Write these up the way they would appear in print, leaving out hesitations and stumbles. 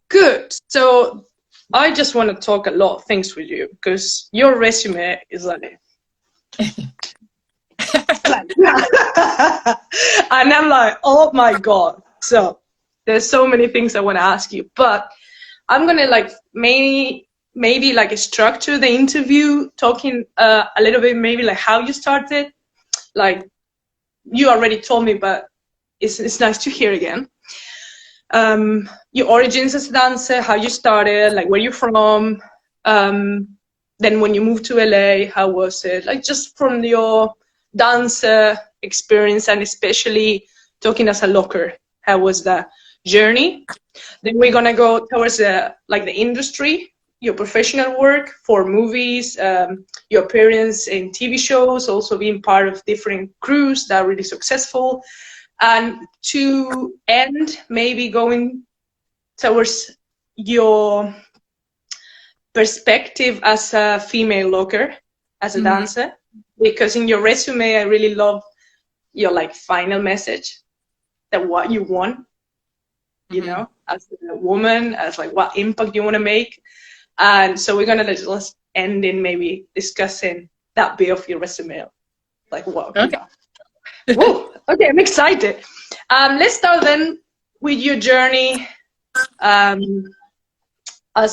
Good. So I just want to talk a lot of things with you because your resume is like, and I'm like, oh my God. So there's so many things I want to ask you, but I'm going to like maybe like structure the interview talking a little bit, maybe like how you started. Like you already told me, but it's nice to hear again. Your origins as a dancer, how you started, like where you're from, then when you moved to LA, how was it? Like just from your dancer experience and especially talking as a locker, how was that journey? Then we're gonna go towards like the industry, your professional work for movies, your appearance in TV shows, also being part of different crews that are really successful. And to end, maybe going towards your perspective as a female locker, as a dancer, because in your resume, I really love your like final message, that what you want, you know, as a woman, as like what impact you want to make. And so we're gonna just end in maybe discussing that bit of your resume, like what. Okay. Whoa, okay, I'm excited. Let's start then with your journey as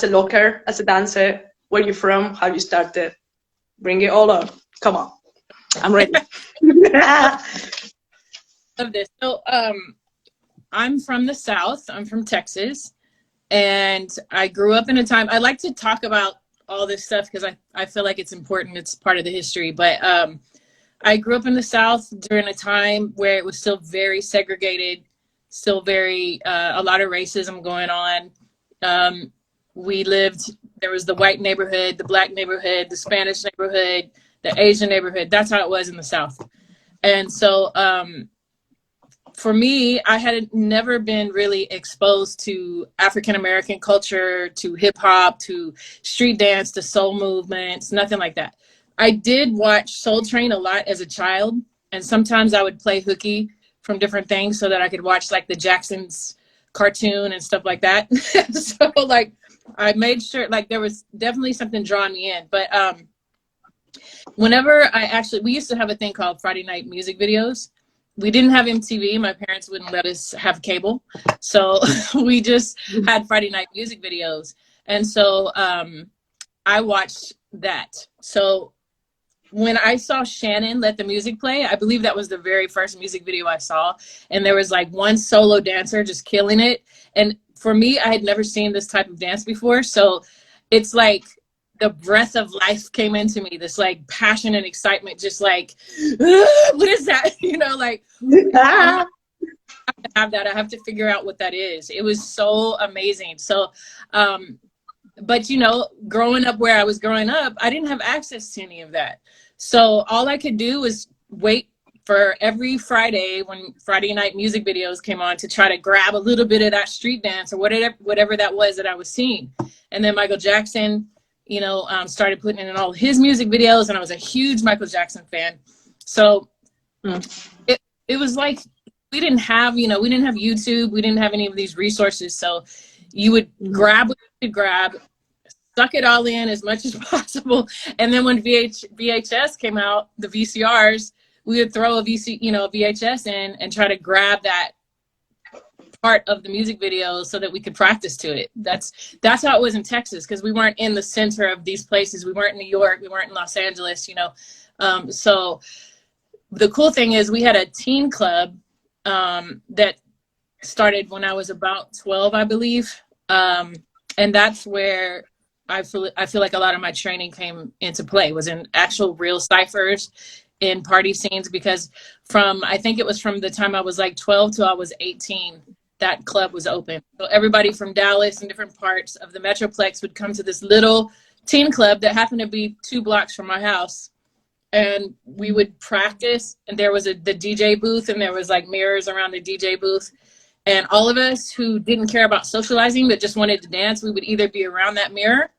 a locker, as a dancer, where you're from, how you started. Bring it all on. Come on, I'm ready. Of this. So I'm from the South. I'm from Texas. And I grew up in a time, I like to talk about all this stuff because I feel like it's important. It's part of the history. But I grew up in the South during a time where it was still very segregated, still very, a lot of racism going on. There was the white neighborhood, the black neighborhood, the Spanish neighborhood, the Asian neighborhood. That's how it was in the South. And so for me, I had never been really exposed to African-American culture, to hip hop, to street dance, to soul movements, nothing like that. I did watch Soul Train a lot as a child, and sometimes I would play hooky from different things so that I could watch like the Jacksons cartoon and stuff like that. So like I made sure like there was definitely something drawing me in. But whenever we used to have a thing called Friday night music videos. We didn't have MTV. My parents wouldn't let us have cable. So we just had Friday night music videos. And so I watched that. So when I saw Shannon let the music play, I believe that was the very first music video I saw. And there was like one solo dancer just killing it. And for me, I had never seen this type of dance before. So it's like the breath of life came into me, this like passion and excitement, just like, what is that? You know, like, I have to have that. I have to figure out what that is. It was so amazing. So, but you know, growing up where I was growing up, I didn't have access to any of that. So all I could do was wait for every Friday when Friday night music videos came on to try to grab a little bit of that street dance or whatever that was that I was seeing. And then Michael Jackson, you know, started putting in all his music videos, and I was a huge Michael Jackson fan. So it was like, we didn't have YouTube. We didn't have any of these resources. So you would grab what you could grab, suck it all in as much as possible. And then when VHS came out, the VCRs, we would throw a VHS in and try to grab that part of the music video so that we could practice to it. That's how it was in Texas, because we weren't in the center of these places. We weren't in New York. We weren't in Los Angeles, you know. So the cool thing is we had a teen club that started when I was about 12, I believe. And that's where I feel like a lot of my training came into play, was in actual real ciphers in party scenes, because I think it was from the time I was like 12 till I was 18. that club was open. So everybody from Dallas and different parts of the Metroplex would come to this little teen club that happened to be 2 blocks from my house. And we would practice, and there was the DJ booth, and there was like mirrors around the DJ booth. And all of us who didn't care about socializing but just wanted to dance, we would either be around that mirror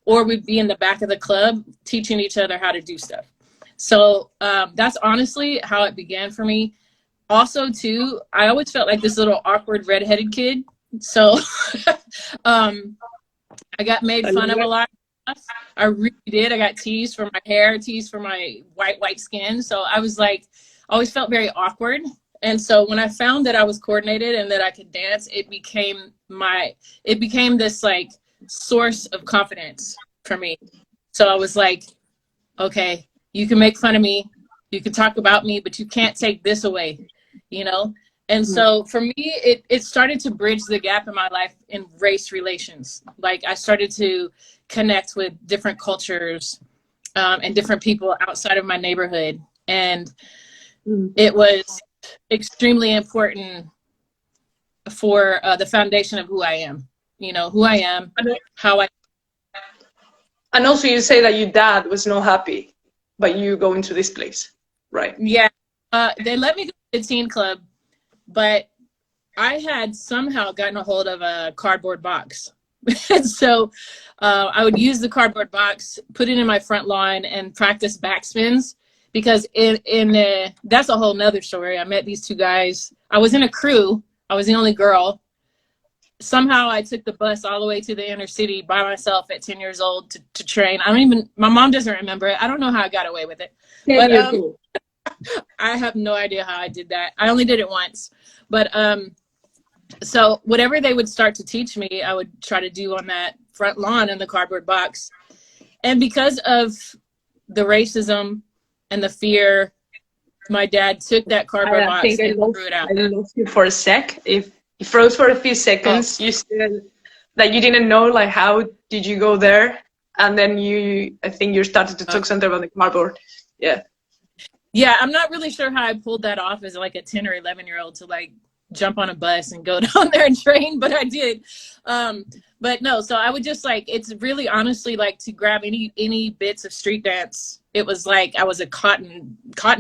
or we'd be in the back of the club teaching each other how to do stuff. So that's honestly how it began for me. Also, too, I always felt like this little awkward redheaded kid. So I got made fun of a lot. I really did. I got teased for my hair, teased for my white skin. So I was like, always felt very awkward. And so when I found that I was coordinated and that I could dance, it became this like source of confidence for me. So I was like, okay, you can make fun of me, you can talk about me, but you can't take this away, you know? And so for me, it started to bridge the gap in my life in race relations. Like I started to connect with different cultures and different people outside of my neighborhood. And it was extremely important for the foundation of who I am, you know, who I am, how I. And also you say that your dad was not happy, but you go into this place, right? Yeah, they let me go to the teen club, but I had somehow gotten a hold of a cardboard box. And so I would use the cardboard box, put it in my front lawn and practice backspins because that's a whole nother story. I met these 2 guys. I was in a crew. I was the only girl. Somehow I took the bus all the way to the inner city by myself at 10 years old to train. My mom doesn't remember it. I don't know how I got away with it. But I have no idea how I did that. I only did it once. But so whatever they would start to teach me, I would try to do on that front lawn in the cardboard box. And because of the racism and the fear, my dad took that cardboard box and threw it out. I lost you for a sec. If you froze for a few seconds, you said that you didn't know, like, how did you go there? And then I think you started to talk something about the cardboard. Yeah. Yeah, I'm not really sure how I pulled that off as like a 10 or 11-year-old to like jump on a bus and go down there and train, but I did. But no, so I would just like, it's really honestly like to grab any bits of street dance. It was like I was a cotton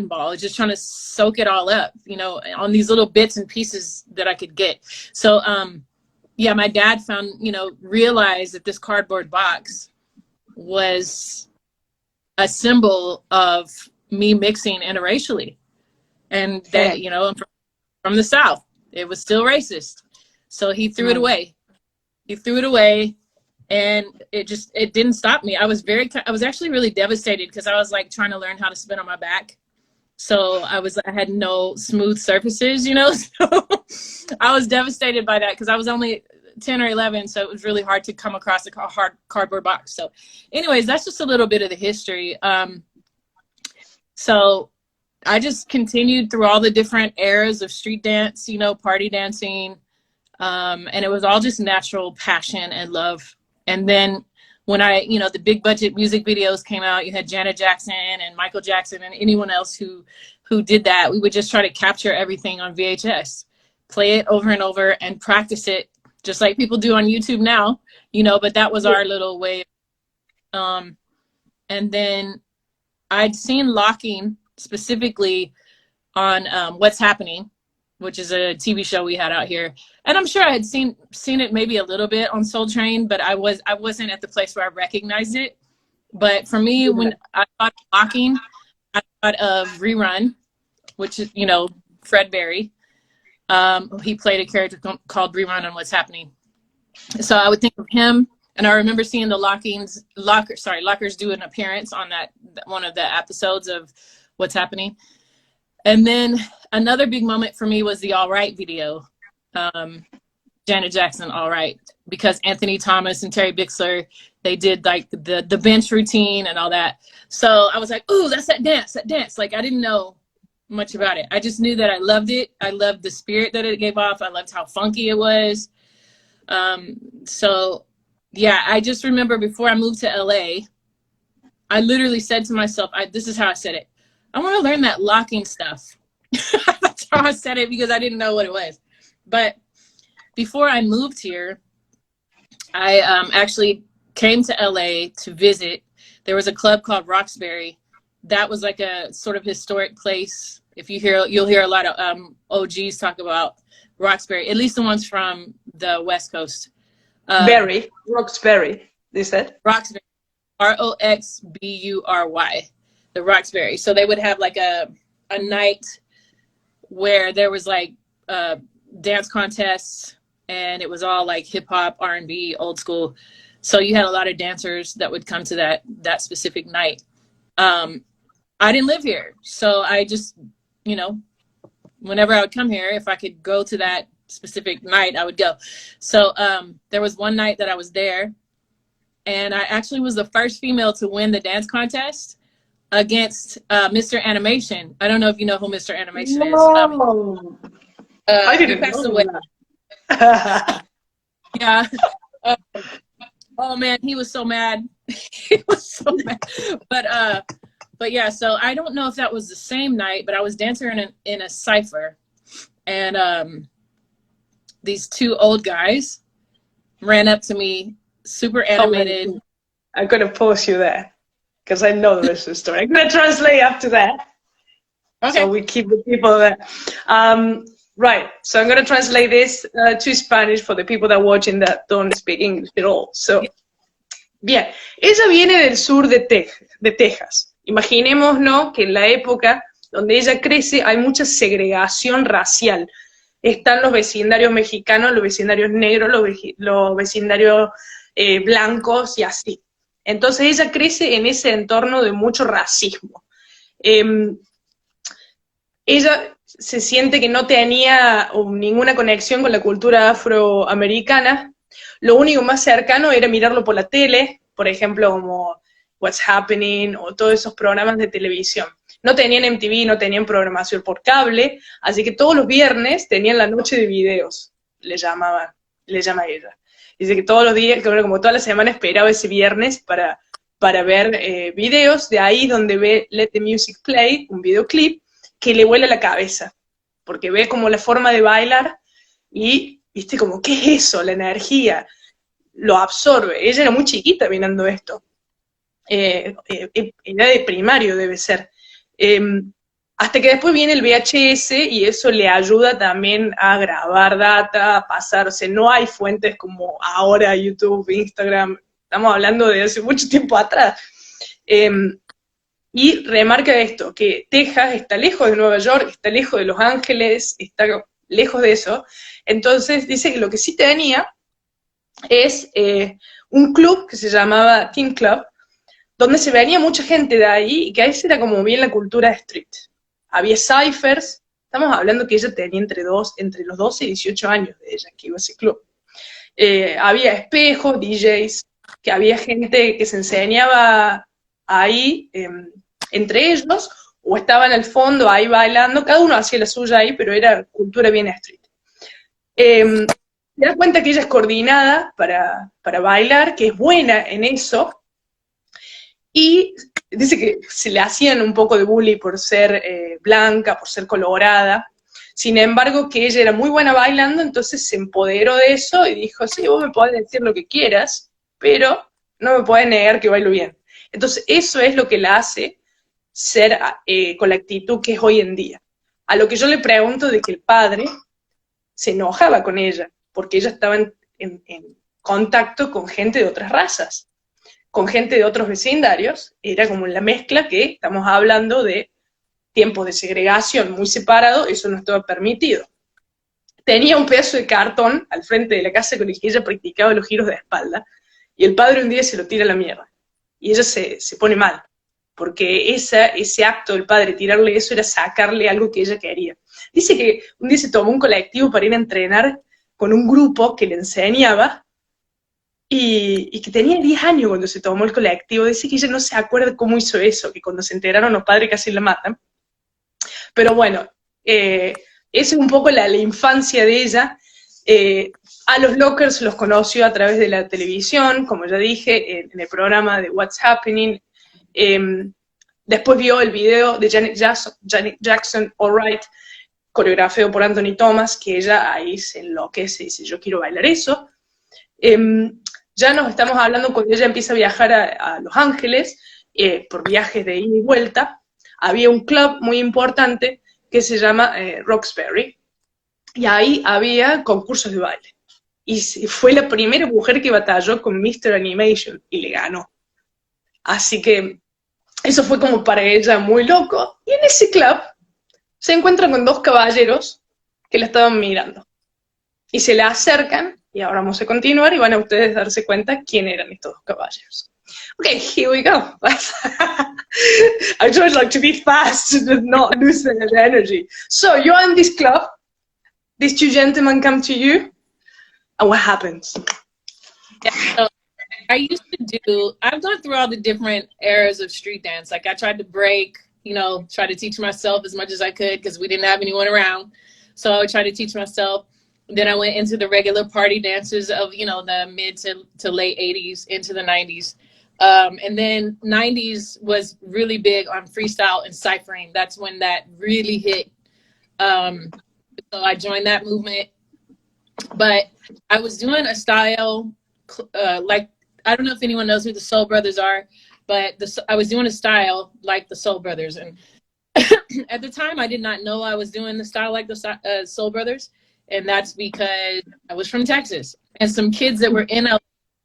ball, just trying to soak it all up, you know, on these little bits and pieces that I could get. So yeah, my dad realized that this cardboard box was a symbol of me mixing interracially, and that, you know, I'm from the South. It was still racist. So he threw it away. He threw it away, and it didn't stop me. I was actually really devastated because I was like trying to learn how to spin on my back. So I had no smooth surfaces, you know, so I was devastated by that because I was only 10 or 11. So it was really hard to come across a hard cardboard box. So anyways, that's just a little bit of the history. So I just continued through all the different eras of street dance, you know, party dancing. And it was all just natural passion and love. And then when the big budget music videos came out, you had Janet Jackson and Michael Jackson and anyone else who did that. We would just try to capture everything on VHS, play it over and over and practice it just like people do on YouTube now, you know, but that was our little way. And then I'd seen Locking specifically on What's Happening, which is a TV show we had out here. And I'm sure I had seen it maybe a little bit on Soul Train, but I wasn't at the place where I recognized it. But for me, when I thought of Locking, I thought of Rerun, which is, you know, Fred Berry. He played a character called Rerun on What's Happening. So I would think of him. And I remember seeing the Lockers do an appearance on that one of the episodes of What's Happening. And then another big moment for me was the All Right video. Janet Jackson, All Right, because Anthony Thomas and Terry Bixler, they did like the bench routine and all that. So I was like, ooh, that's that dance. Like I didn't know much about it. I just knew that I loved it. I loved the spirit that it gave off. I loved how funky it was. So yeah, I just remember before I moved to LA, I literally said to myself, this is how I said it. I want to learn that locking stuff. That's how I said it because I didn't know what it was. But before I moved here, I actually came to LA to visit. There was a club called Roxbury. That was like a sort of historic place. If you hear, you'll hear a lot of OGs talk about Roxbury, at least the ones from the West Coast. Roxbury, they said? Roxbury, Roxbury, the Roxbury. So they would have like a night where there was like dance contests, and it was all like hip hop, R&B, old school. So you had a lot of dancers that would come to that specific night. I didn't live here, so I just, you know, whenever I would come here, if I could go to that specific night, I would go. So there was one night that I was there, and I actually was the first female to win the dance contest against Mr. Animation. I don't know if you know who Mr. Animation is. I didn't passed know away. that. Yeah. Oh man, he was so mad. He was so mad. But yeah, so I don't know if that was the same night, but I was dancing in a cypher, and these two old guys ran up to me, super animated. I'm gonna pause you there because I know the rest of the story. I'm gonna translate after that. Okay. So we keep the people there. Right. So I'm gonna translate this to Spanish for the people that are watching that don't speak English at all. So, bien, ella viene del sur de Texas. Imaginémonos que en la época donde ella crece hay mucha segregación racial. Están los vecindarios mexicanos, los vecindarios negros, los vecindarios blancos y así. Entonces ella crece en ese entorno de mucho racismo. Ella se siente que no tenía ninguna conexión con la cultura afroamericana. Lo único más cercano era mirarlo por la tele, por ejemplo, como What's Happening o todos esos programas de televisión. No tenían MTV, no tenían programación por cable, así que todos los viernes tenían la noche de videos, le llama ella. Dice que todos los días, que como toda la semana esperaba ese viernes para ver videos, de ahí donde ve Let the Music Play, un videoclip, que le vuela la cabeza, porque ve como la forma de bailar y, viste, como, ¿qué es eso? La energía, lo absorbe. Ella era muy chiquita mirando esto. Era de primario debe ser. Hasta que después viene el VHS y eso le ayuda también a grabar data, a pasarse. No hay fuentes como ahora, YouTube, Instagram, estamos hablando de hace mucho tiempo atrás. Y remarca esto, que Texas está lejos de Nueva York, está lejos de Los Ángeles, está lejos de eso. Entonces dice que lo que sí tenía es un club que se llamaba Teen Club, donde se venía mucha gente de ahí, y que ahí era como bien la cultura street. Había ciphers, estamos hablando que ella tenía entre los 12 y 18 años de ella, que iba a ese club. Había espejos, DJs, que había gente que se enseñaba ahí, entre ellos, o estaban al fondo ahí bailando, cada uno hacía la suya ahí, pero era cultura bien street. Te das cuenta que ella es coordinada para bailar, que es buena en eso, y dice que se le hacían un poco de bully por ser blanca, por ser colorada. Sin embargo, que ella era muy buena bailando, entonces se empoderó de eso y dijo, sí, vos me podés decir lo que quieras, pero no me podés negar que bailo bien. Entonces eso es lo que la hace ser con la actitud que es hoy en día. A lo que yo le pregunto de que el padre se enojaba con ella, porque ella estaba en contacto con gente de otras razas, con gente de otros vecindarios, era como la mezcla que estamos hablando de tiempos de segregación muy separado, eso no estaba permitido. Tenía un pedazo de cartón al frente de la casa con el que ella practicaba los giros de espalda, y el padre un día se lo tira a la mierda, y ella se pone mal, porque ese acto del padre, tirarle eso, era sacarle algo que ella quería. Dice que un día se tomó un colectivo para ir a entrenar con un grupo que le enseñaba, y que tenía 10 años cuando se tomó el colectivo. Dice que ella no se acuerda cómo hizo eso, que cuando se enteraron los padres casi la matan. Pero bueno, esa es un poco la infancia de ella. A los Lockers los conoció a través de la televisión, como ya dije, en el programa de What's Happening. Después vio el video de Janet Jackson, All Right, coreografiado por Anthony Thomas, que ella ahí se enloquece y dice, yo quiero bailar eso. Ya nos estamos hablando cuando ella empieza a viajar a Los Ángeles, por viajes de ida y vuelta. Había un club muy importante que se llama Roxbury, y ahí había concursos de baile. Y fue la primera mujer que batalló con Mr. Animation y le ganó. Así que eso fue como para ella muy loco. Y en ese club se encuentran con dos caballeros que la estaban mirando. Y se le acercan, y ahora vamos a continuar, y van a ustedes darse cuenta quién eran estos dos caballeros. Okay, here we go. I try like to be fast and not lose the energy. So you're in this club, these two gentlemen come to you, and what happens? Yeah, so I've gone through all the different eras of street dance. Like I tried to break, you know, try to teach myself as much as I could because we didn't have anyone around. So I would try to teach myself. Then I went into the regular party dances of, you know, the mid to late 80s into the 90s. And then 90s was really big on freestyle and ciphering. That's when that really hit. So I joined that movement. But I was doing a style, like, I don't know if anyone knows who the Soul Brothers are, but I was doing a style like the Soul Brothers. And at the time, I did not know I was doing the style like the Soul Brothers. And that's because I was from Texas. And some kids that were in LA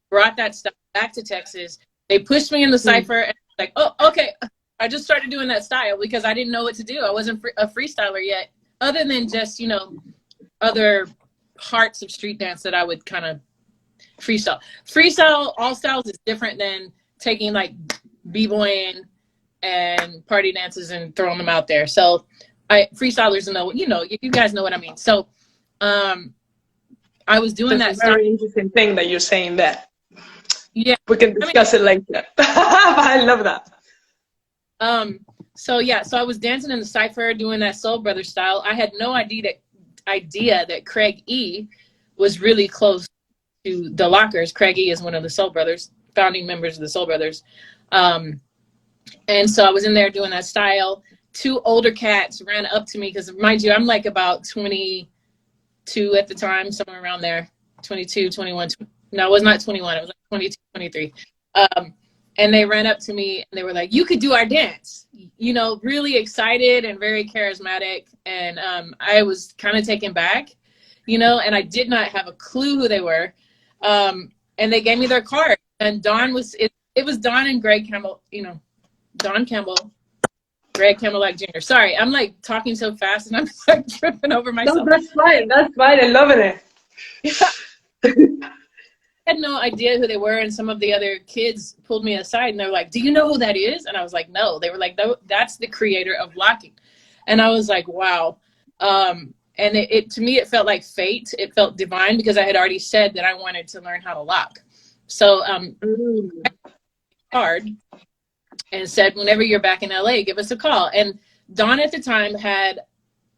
brought that style back to Texas. They pushed me in the cypher and like, oh, okay. I just started doing that style because I didn't know what to do. I wasn't a freestyler yet, other than just, you know, other parts of street dance that I would kind of freestyle. Freestyle, all styles is different than taking like b-boying and party dances and throwing them out there. So freestylers know, you guys know what I mean. So I was doing that. It's a very interesting thing that you're saying there. Yeah. We can discuss it later. I love that. So I was dancing in the cypher doing that Soul Brother style. I had no idea that Craig E was really close to the Lockers. Craig E is one of the Soul Brothers, founding members of the Soul Brothers. And so I was in there doing that style. Two older cats ran up to me because, mind you, I'm like about 22 at the time, somewhere around there, 22, 21. No, it was not 21. It was like 22, 23. And they ran up to me and they were like, you could do our dance, you know, really excited and very charismatic. And I was kind of taken back, you know, and I did not have a clue who they were. And they gave me their card. And Don was, it was Don and Greg Campbell, you know, Don Campbell, Greg Campbell Jr. Sorry, I'm like talking so fast and I'm like tripping over myself. No, that's fine. That's fine. I'm loving it. Yeah. I had no idea who they were, and some of the other kids pulled me aside and they're like, do you know who that is? And I was like, no. They were like, no, that's the creator of locking. And I was like, wow. And it to me, it felt like fate. It felt divine because I had already said that I wanted to learn how to lock. So card and said, whenever you're back in LA, give us a call. And Don at the time had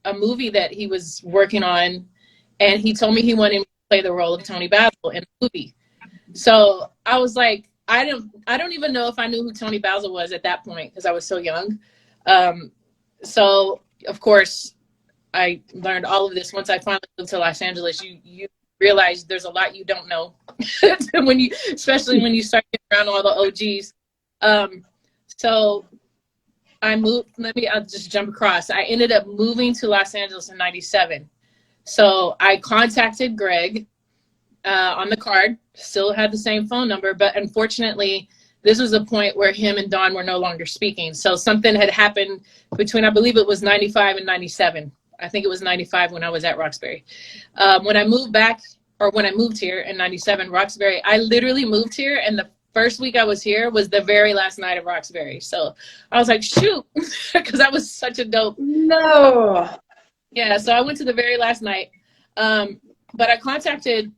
a movie that he was working on, and he told me he wanted me to play the role of Tony Basil in the movie. So I was like, I don't even know if I knew who Tony Basil was at that point because I was so young. So of course I learned all of this once I finally moved to Los Angeles. You realize there's a lot you don't know especially when you start getting around all the OGs. So I moved, I'll just jump across. I ended up moving to Los Angeles in 97. So I contacted Greg on the card, still had the same phone number, but unfortunately, this was a point where him and Don were no longer speaking. So something had happened between, I believe it was 95 and 97. I think it was 95 when I was at Roxbury. When I moved back, or when I moved here in 97, Roxbury, I literally moved here, and the first week I was here was the very last night of Roxbury. So I was like, shoot, because that was such a dope. No. Yeah, so I went to the very last night. But I contacted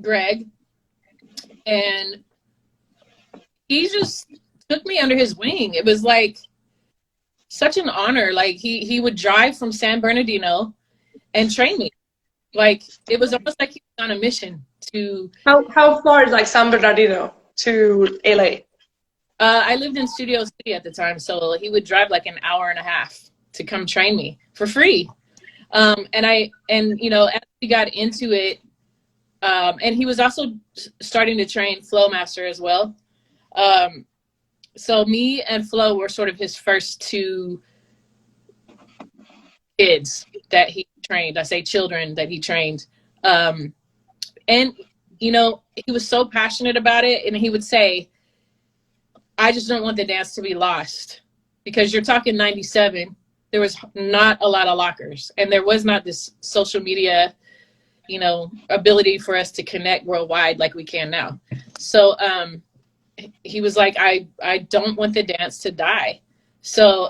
Greg, and he just took me under his wing. It was like such an honor. Like he would drive from San Bernardino and train me. Like it was almost like he was on a mission to. How far is like San Bernardino to LA? I lived in Studio City at the time, so he would drive like an hour and a half to come train me for free. And you know, as we got into it, and he was also starting to train Flowmaster as well. So me and Flo were sort of his first two kids that he trained. I say children that he trained. And, you know, he was so passionate about it. And he would say, I just don't want the dance to be lost. Because you're talking 97, there was not a lot of lockers. And there was not this social media, you know, ability for us to connect worldwide like we can now. So he was like, I don't want the dance to die. So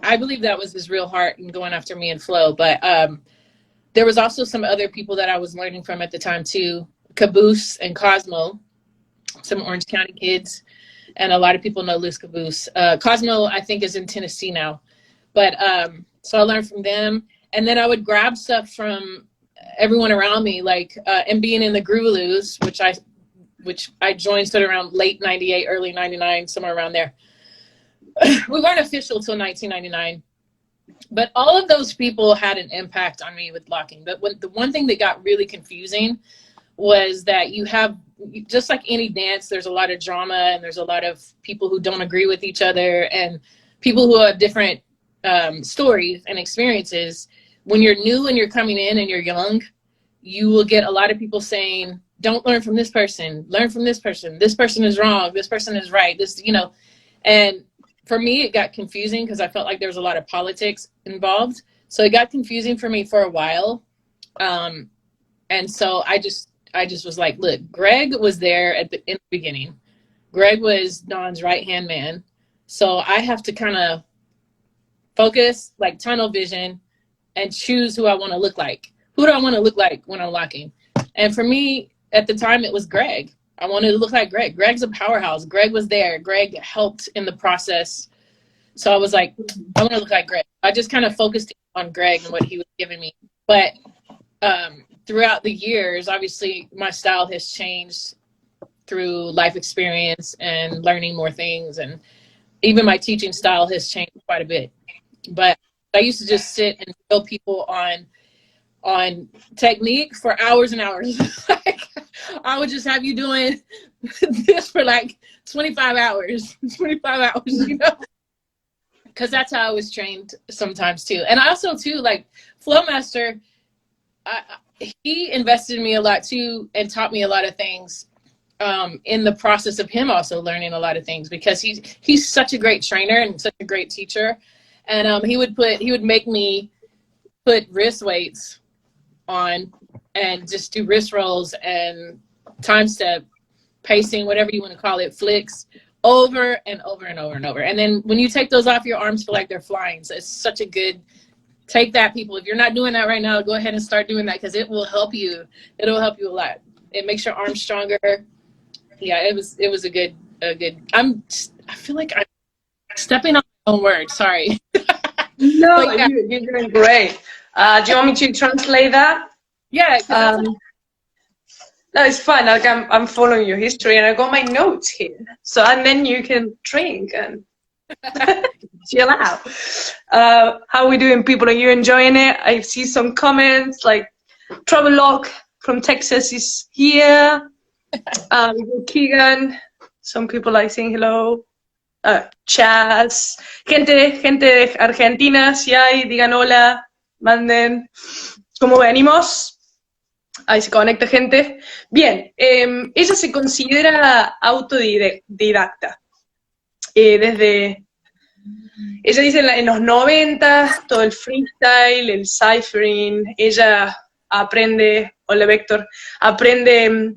I believe that was his real heart in going after me and Flo. But there was also some other people that I was learning from at the time too. Caboose and Cosmo, some Orange County kids. And a lot of people know Luz Caboose. Cosmo, I think, is in Tennessee now. But so I learned from them. And then I would grab stuff from everyone around me, like, and being in the Groovaloo's, which I joined sort of around late 98, early 99, somewhere around there. We weren't official till 1999. But all of those people had an impact on me with locking. But the one thing that got really confusing was that you have, just like any dance, there's a lot of drama and there's a lot of people who don't agree with each other and people who have different stories and experiences. When you're new and you're coming in and you're young, you will get a lot of people saying, don't learn from this person, learn from this person. This person is wrong. This person is right. This, you know, and for me, it got confusing because I felt like there was a lot of politics involved. So it got confusing for me for a while. And so I just was like, look, Greg was there in the beginning. Greg was Don's right-hand man. So I have to kind of focus, like tunnel vision, and choose who I want to look like. Who do I want to look like when I'm locking? And for me, at the time, it was Greg. I wanted to look like Greg. Greg's a powerhouse. Greg was there. Greg helped in the process. So I was like, I want to look like Greg. I just kind of focused on Greg and what he was giving me. But throughout the years, obviously, my style has changed through life experience and learning more things. And even my teaching style has changed quite a bit. But I used to just sit and drill people on technique for hours and hours. Like, I would just have you doing this for like 25 hours, you know, because that's how I was trained sometimes too. And I also too, like Flowmaster, he invested in me a lot too and taught me a lot of things in the process of him also learning a lot of things, because he's such a great trainer and such a great teacher. And he would make me put wrist weights on and just do wrist rolls and time step, pacing, whatever you want to call it, flicks over and over and over and over. And then when you take those off, your arms feel like they're flying. So it's such a good, take that, people. If you're not doing that right now, go ahead and start doing that, because it will help you. It'll help you a lot. It makes your arms stronger. Yeah, it was a good, I feel like I'm stepping on my own words. Sorry. No, yeah. You're doing great. Do you want me to translate that? Yeah. No, it's fine. Like I'm following your history and I got my notes here. So, and then you can drink and chill out. How are we doing, people? Are you enjoying it? I see some comments like Trouble Lock from Texas is here. Keegan. Some people like saying hello. Chaz. Gente de Argentina, si hay, digan hola, manden. ¿Cómo venimos? Ahí se conecta gente. Bien, ella se considera autodidacta. Ella dice en los 90, todo el freestyle, el ciphering, ella aprende, hola Vector, aprende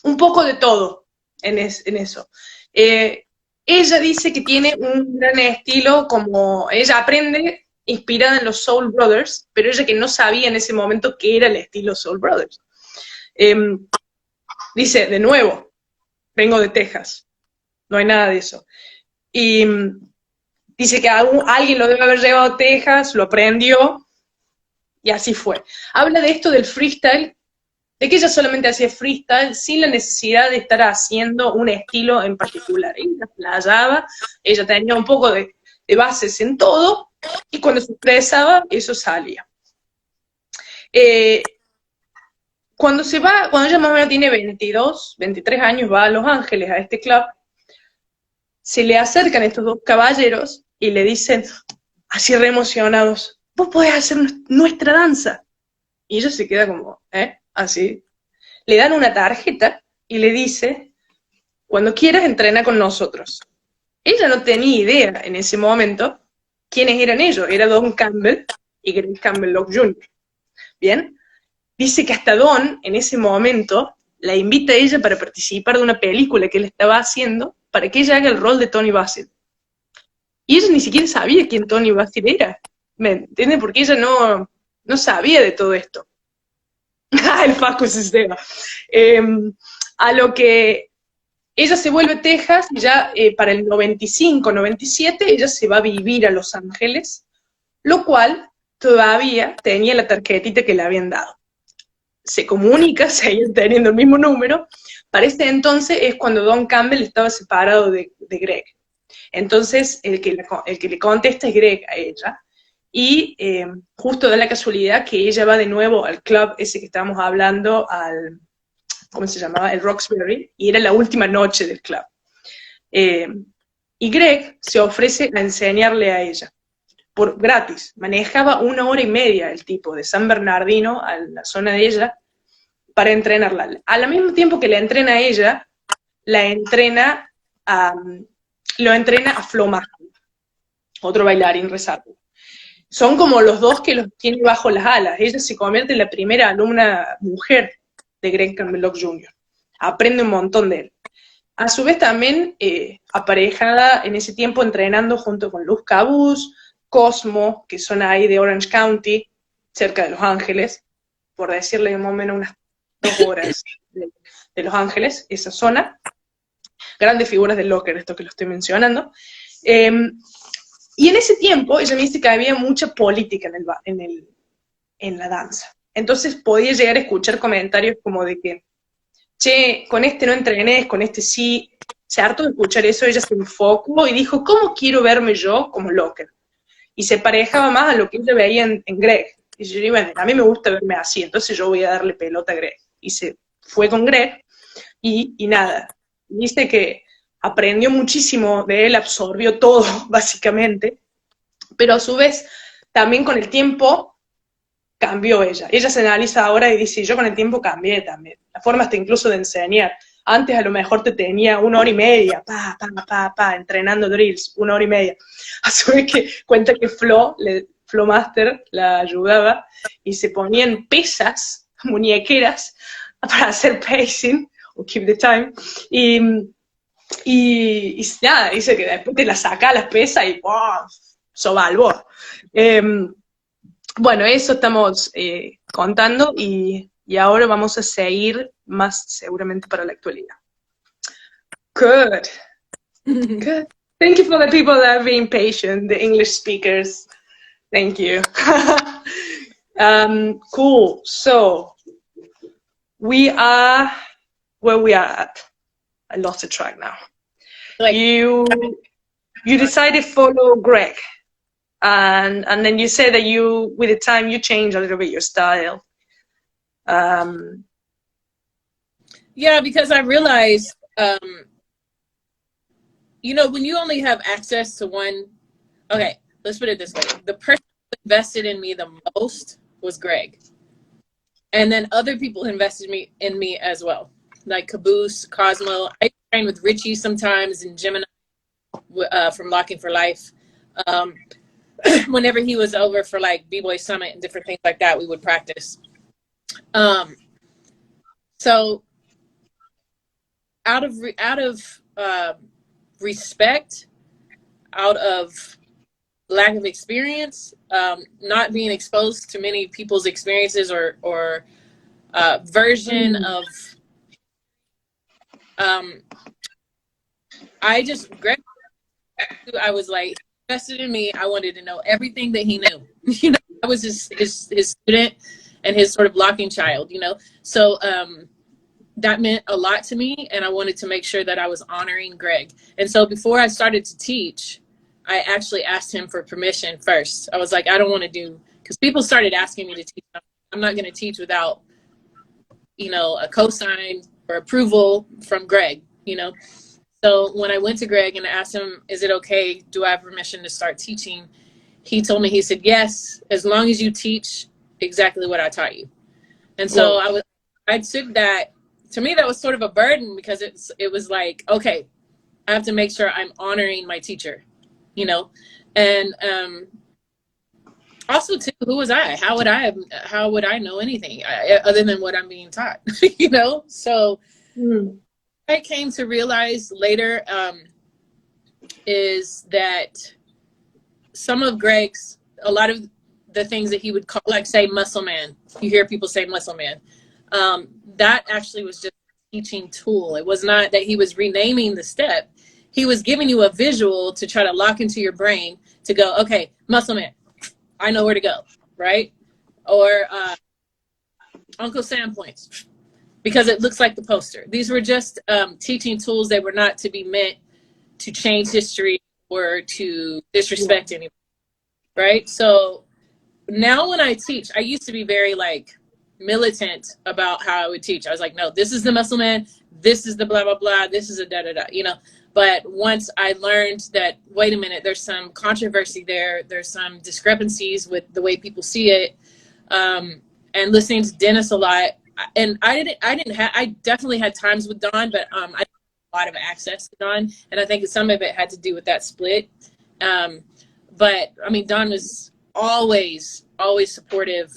un poco de todo en eso. Ella dice que tiene un gran estilo, como ella aprende inspirada en los Soul Brothers, pero ella que no sabía en ese momento qué era el estilo Soul Brothers. Dice, de nuevo, vengo de Texas, no hay nada de eso. Y dice que alguien lo debe haber llevado a Texas, lo aprendió, y así fue. Habla de esto del freestyle, de que ella solamente hacía freestyle sin la necesidad de estar haciendo un estilo en particular. Ella playaba, ella tenía un poco de de bases en todo, y cuando se expresaba, eso salía. Cuando ella más o menos tiene 22, 23 años, va a Los Ángeles, a este club, se le acercan estos dos caballeros y le dicen, así re emocionados, vos podés hacer nuestra danza. Y ella se queda como, así. Le dan una tarjeta y le dice, cuando quieras entrena con nosotros. Ella no tenía idea en ese momento quiénes eran ellos, era Don Campbell y Greg Campbell Locke Jr. Bien, dice que hasta Don en ese momento la invita a ella para participar de una película que él estaba haciendo para que ella haga el rol de Tony Bassett. Y ella ni siquiera sabía quién Tony Bassett era, ¿me entiendes? Porque ella no sabía de todo esto. El Facu Sistema. A lo que ella se vuelve a Texas y ya para el 95, 97, ella se va a vivir a Los Ángeles, lo cual todavía tenía la tarjetita que le habían dado. Se comunica, seguían teniendo el mismo número. Para ese entonces es cuando Don Campbell estaba separado de Greg. Entonces el que le contesta es Greg a ella. Y justo da la casualidad que ella va de nuevo al club ese que estábamos hablando, ¿cómo se llamaba? El Roxbury, y era la última noche del club. Y Greg se ofrece a enseñarle a ella, por gratis. Manejaba 1 hora y media el tipo, de San Bernardino a la zona de ella, para entrenarla. Al mismo tiempo que la entrena a ella, lo entrena a Flo Máster, otro bailarín resato. Son como los dos que los tiene bajo las alas. Ella se convierte en la primera alumna mujer de Greg Campbell Locke Jr. Aprende un montón de él. A su vez también aparejada en ese tiempo entrenando junto con Luz Cabuz, Cosmo, que son ahí de Orange County, cerca de Los Ángeles, por decirle más o menos unas 2 horas de Los Ángeles, esa zona. Grandes figuras del Locker, esto que lo estoy mencionando. Y en ese tiempo, ella me dice que había mucha política en la danza. Entonces podía llegar a escuchar comentarios como de que, che, con este no entrenes, con este sí. Se hartó de escuchar eso, ella se enfocó y dijo, ¿cómo quiero verme yo como Locker? Y se parejaba más a lo que ella veía en Greg. Y yo dije, bueno, a mí me gusta verme así, entonces yo voy a darle pelota a Greg. Y se fue con Greg y nada. Dice que aprendió muchísimo de él, absorbió todo, básicamente, pero a su vez, también con el tiempo, cambió ella. Ella se analiza ahora y dice, yo con el tiempo cambié también. La forma hasta incluso de enseñar. Antes a lo mejor te tenía 1 hora y media, entrenando drills, 1 hora y media. A su vez que cuenta que Flo Master la ayudaba y se ponían pesas, muñequeras, para hacer pacing, o keep the time, y nada, dice que después te la saca las pesas y ¡wow! Sobalboa. Bueno, eso estamos contando y ahora vamos a seguir más seguramente para la actualidad. Good. Good. Thank you for the people that are being patient, the English speakers. Thank you. Cool. So, we are where we are at. I lost the track now. Like, you decided to follow Greg, and then you said that with the time you changed a little bit your style. Yeah, because I realized, you know, when you only have access to one, okay, let's put it this way. The person who invested in me the most was Greg. And then other people invested in me as well. Like Caboose, Cosmo. I train with Richie sometimes and Gemini from Locking for Life. Whenever he was over for like B-Boy Summit and different things like that, we would practice. So out of respect, out of lack of experience, not being exposed to many people's experiences or version of, I was like, invested in me. I wanted to know everything that he knew. You know, I was his student and his sort of blocking child, you know? So that meant a lot to me, and I wanted to make sure that I was honoring Greg. And so before I started to teach, I actually asked him for permission first. I was like, I don't want to do, because people started asking me to teach. I'm not going to teach without, you know, a cosign or approval from Greg, you know. So when I went to Greg and asked him, is it okay? Do I have permission to start teaching? He told me, he said, yes, as long as you teach exactly what I taught you. And so I took that, to me, that was sort of a burden, because it was like, okay, I have to make sure I'm honoring my teacher, you know? And also too, who was I? How would I know anything other than what I'm being taught, you know? So I came to realize later is that some of Greg's, a lot of the things that he would call, like say muscle man, you hear people say muscle man, that actually was just a teaching tool. It was not that he was renaming the step. He was giving you a visual to try to lock into your brain to go, okay, muscle man, I know where to go, right? Or Uncle Sam points, because it looks like the poster. These were just teaching tools. They were not to be meant to change history or to disrespect anyone, right? So now when I teach, I used to be very like militant about how I would teach. I was like, no, this is the muscle man, this is the blah, blah, blah, this is a da, da, da, you know? But once I learned that, wait a minute, there's some controversy there, there's some discrepancies with the way people see it, and listening to Dennis a lot, and I definitely had times with Don, but I had a lot of access to Don, and I think some of it had to do with that split. But I mean, Don was always supportive,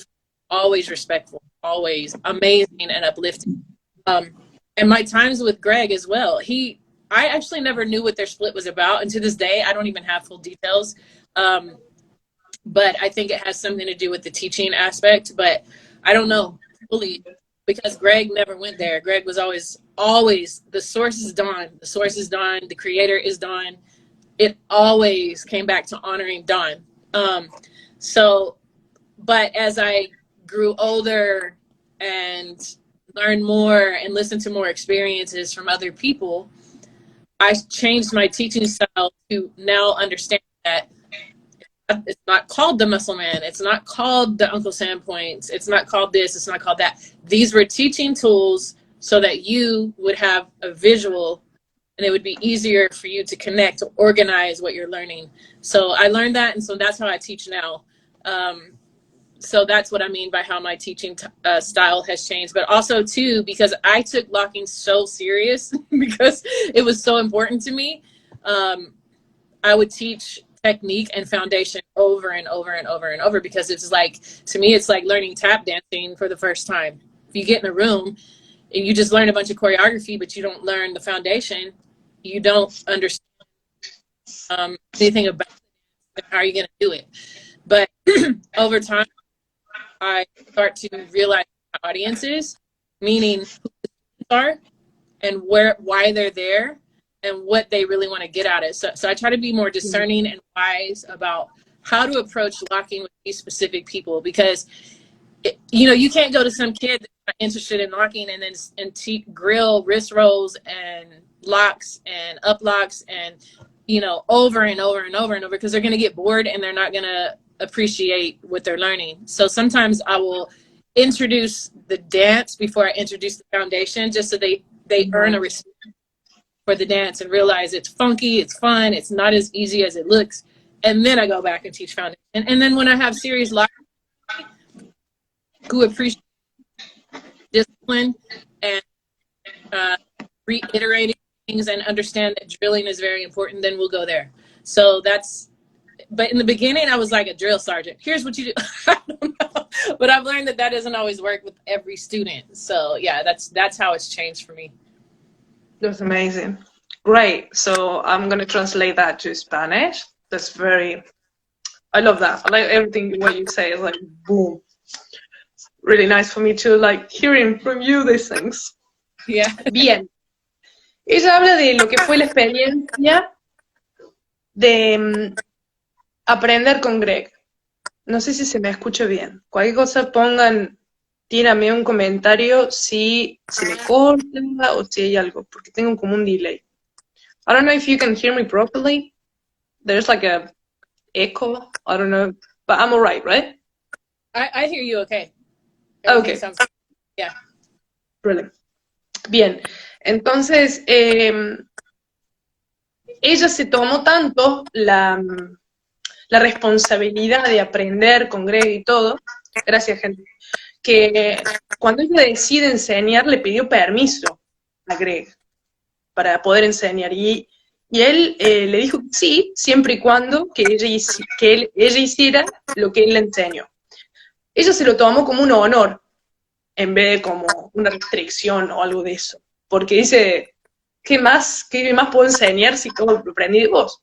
always respectful, always amazing and uplifting. And my times with Greg as well, I actually never knew what their split was about, and to this day I don't even have full details, but I think it has something to do with the teaching aspect, but I don't know fully, because Greg never went there. Greg was always the source is Don, the creator is Don. It always came back to honoring Don. So, but as I grew older and learned more and listened to more experiences from other people, I changed my teaching style to now understand that it's not called the muscle man, it's not called the Uncle Sam points, it's not called this, it's not called that. These were teaching tools so that you would have a visual and it would be easier for you to connect, to organize what you're learning. So I learned that, and so that's how I teach now. So that's what I mean by how my teaching style has changed. But also too, because I took locking so serious because it was so important to me, I would teach technique and foundation over and over and over and over, because it's like, to me, it's like learning tap dancing for the first time. If you get in a room and you just learn a bunch of choreography, but you don't learn the foundation, you don't understand anything about it, how are you going to do it. But over time, I start to realize my audiences, meaning who the students are and why they're there and what they really want to get out of it. So I try to be more discerning and wise about how to approach locking with these specific people, because you can't go to some kid that's not interested in locking and then grill wrist rolls and locks and up locks and over and over and over and over, because they're going to get bored and they're not going to appreciate what they're learning. So sometimes I will introduce the dance before I introduce the foundation, just so they earn a respect for the dance and realize it's funky, it's fun, it's not as easy as it looks. And then I go back and teach foundation. And then when I have serious lockers who appreciate discipline and reiterating things and understand that drilling is very important, then we'll go there. So but in the beginning, I was like a drill sergeant. Here's what you do. I don't know. But I've learned that doesn't always work with every student. So yeah, that's how it's changed for me. That's amazing. Great. So I'm going to translate that to Spanish. I love that. I like everything what you say. It's like, boom. Really nice for me to like hearing from you these things. Yeah. Bien. Ella habla de lo que fue la experiencia de aprender con Greg. No sé si se me escucha bien. Cualquier cosa tírame un comentario si se me corta o si hay algo, porque tengo como un delay. I don't know if you can hear me properly. there's like a echo. I don't know, but I'm all right, right? I hear you okay. Okay. Sounds, yeah. Brilliant. Bien, entonces ella se tomó tanto la responsabilidad de aprender con Greg y todo, gracias gente, que cuando ella decide enseñar le pidió permiso a Greg para poder enseñar y él le dijo que sí, siempre y cuando que ella hiciera lo que él le enseñó. Ella se lo tomó como un honor en vez de como una restricción o algo de eso, porque dice, qué más puedo enseñar si todo lo aprendí de vos?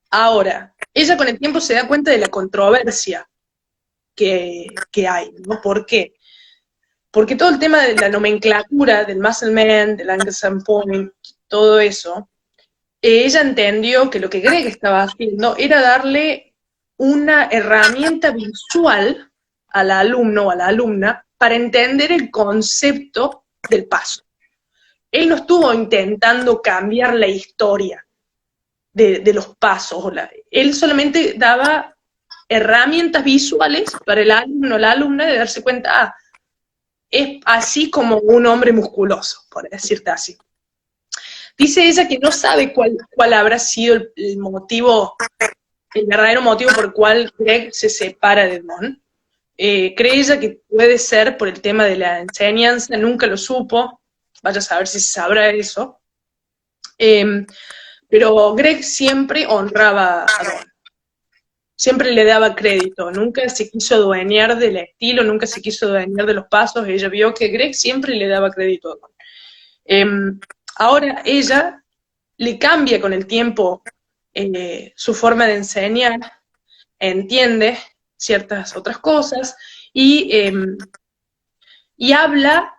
Ahora, ella con el tiempo se da cuenta de la controversia que hay, ¿no? ¿Por qué? Porque todo el tema de la nomenclatura del muscle man, del angle point, todo eso, ella entendió que lo que Greg estaba haciendo era darle una herramienta visual al alumno o a la alumna para entender el concepto del paso. Él no estuvo intentando cambiar la historia de los pasos, él solamente daba herramientas visuales para el alumno o la alumna de darse cuenta, es así como un hombre musculoso, por decirte así. Dice ella que no sabe cuál habrá sido el motivo, el verdadero motivo por el cual Greg se separa de Don. Cree ella que puede ser por el tema de la enseñanza, nunca lo supo, vaya a saber si se sabrá eso. Pero Greg siempre honraba a Don. Siempre le daba crédito, nunca se quiso adueñar del estilo, nunca se quiso adueñar de los pasos, ella vio que Greg siempre le daba crédito a Don. Ahora ella le cambia con el tiempo su forma de enseñar, entiende ciertas otras cosas y habla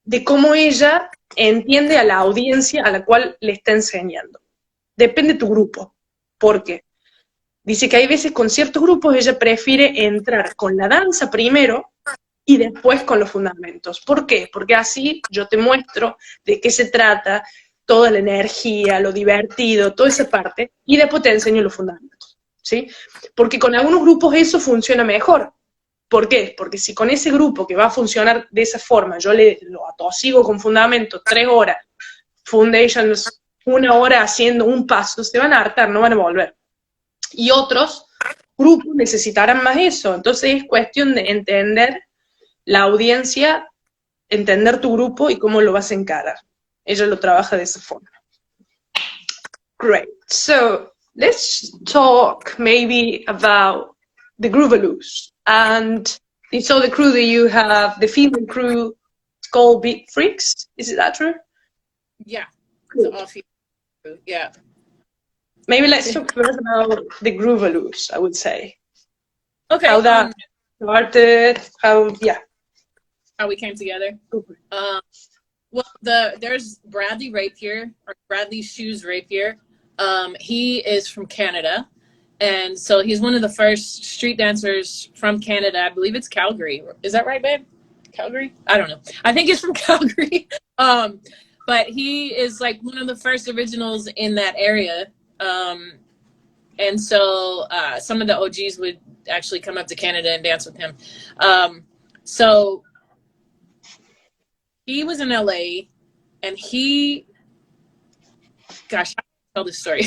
de cómo ella entiende a la audiencia a la cual le está enseñando. Depende de tu grupo. ¿Por qué? Dice que hay veces con ciertos grupos ella prefiere entrar con la danza primero y después con los fundamentos. ¿Por qué? Porque así yo te muestro de qué se trata, toda la energía, lo divertido, toda esa parte, y después te enseño los fundamentos, ¿sí? Porque con algunos grupos eso funciona mejor. ¿Por qué? Porque si con ese grupo que va a funcionar de esa forma, yo lo atosigo con fundamentos 3 horas, foundations 1 hora haciendo un paso, se van a hartar, no van a volver. Y otros grupos necesitarán más eso. Entonces es cuestión de entender la audiencia, entender tu grupo y cómo lo vas a encarar. Ella lo trabaja de esa forma. Great. So let's talk maybe about the Groovaloos. And so the crew that you have, the female crew, it's called Beat Freaks. Is that true? Yeah. Cool. It's all female crew. Yeah. Maybe let's talk first about the Groovaloos, I would say. Okay. How that started, how we came together. Well, there's Bradley Rapier, or Bradley Shoes Rapier. He is from Canada, and so he's one of the first street dancers from Canada. I believe it's Calgary. Is that right, babe? Calgary? I don't know. I think he's from Calgary. But he is like one of the first originals in that area. And so some of the OGs would actually come up to Canada and dance with him. So he was in LA, and gosh, I can tell this story.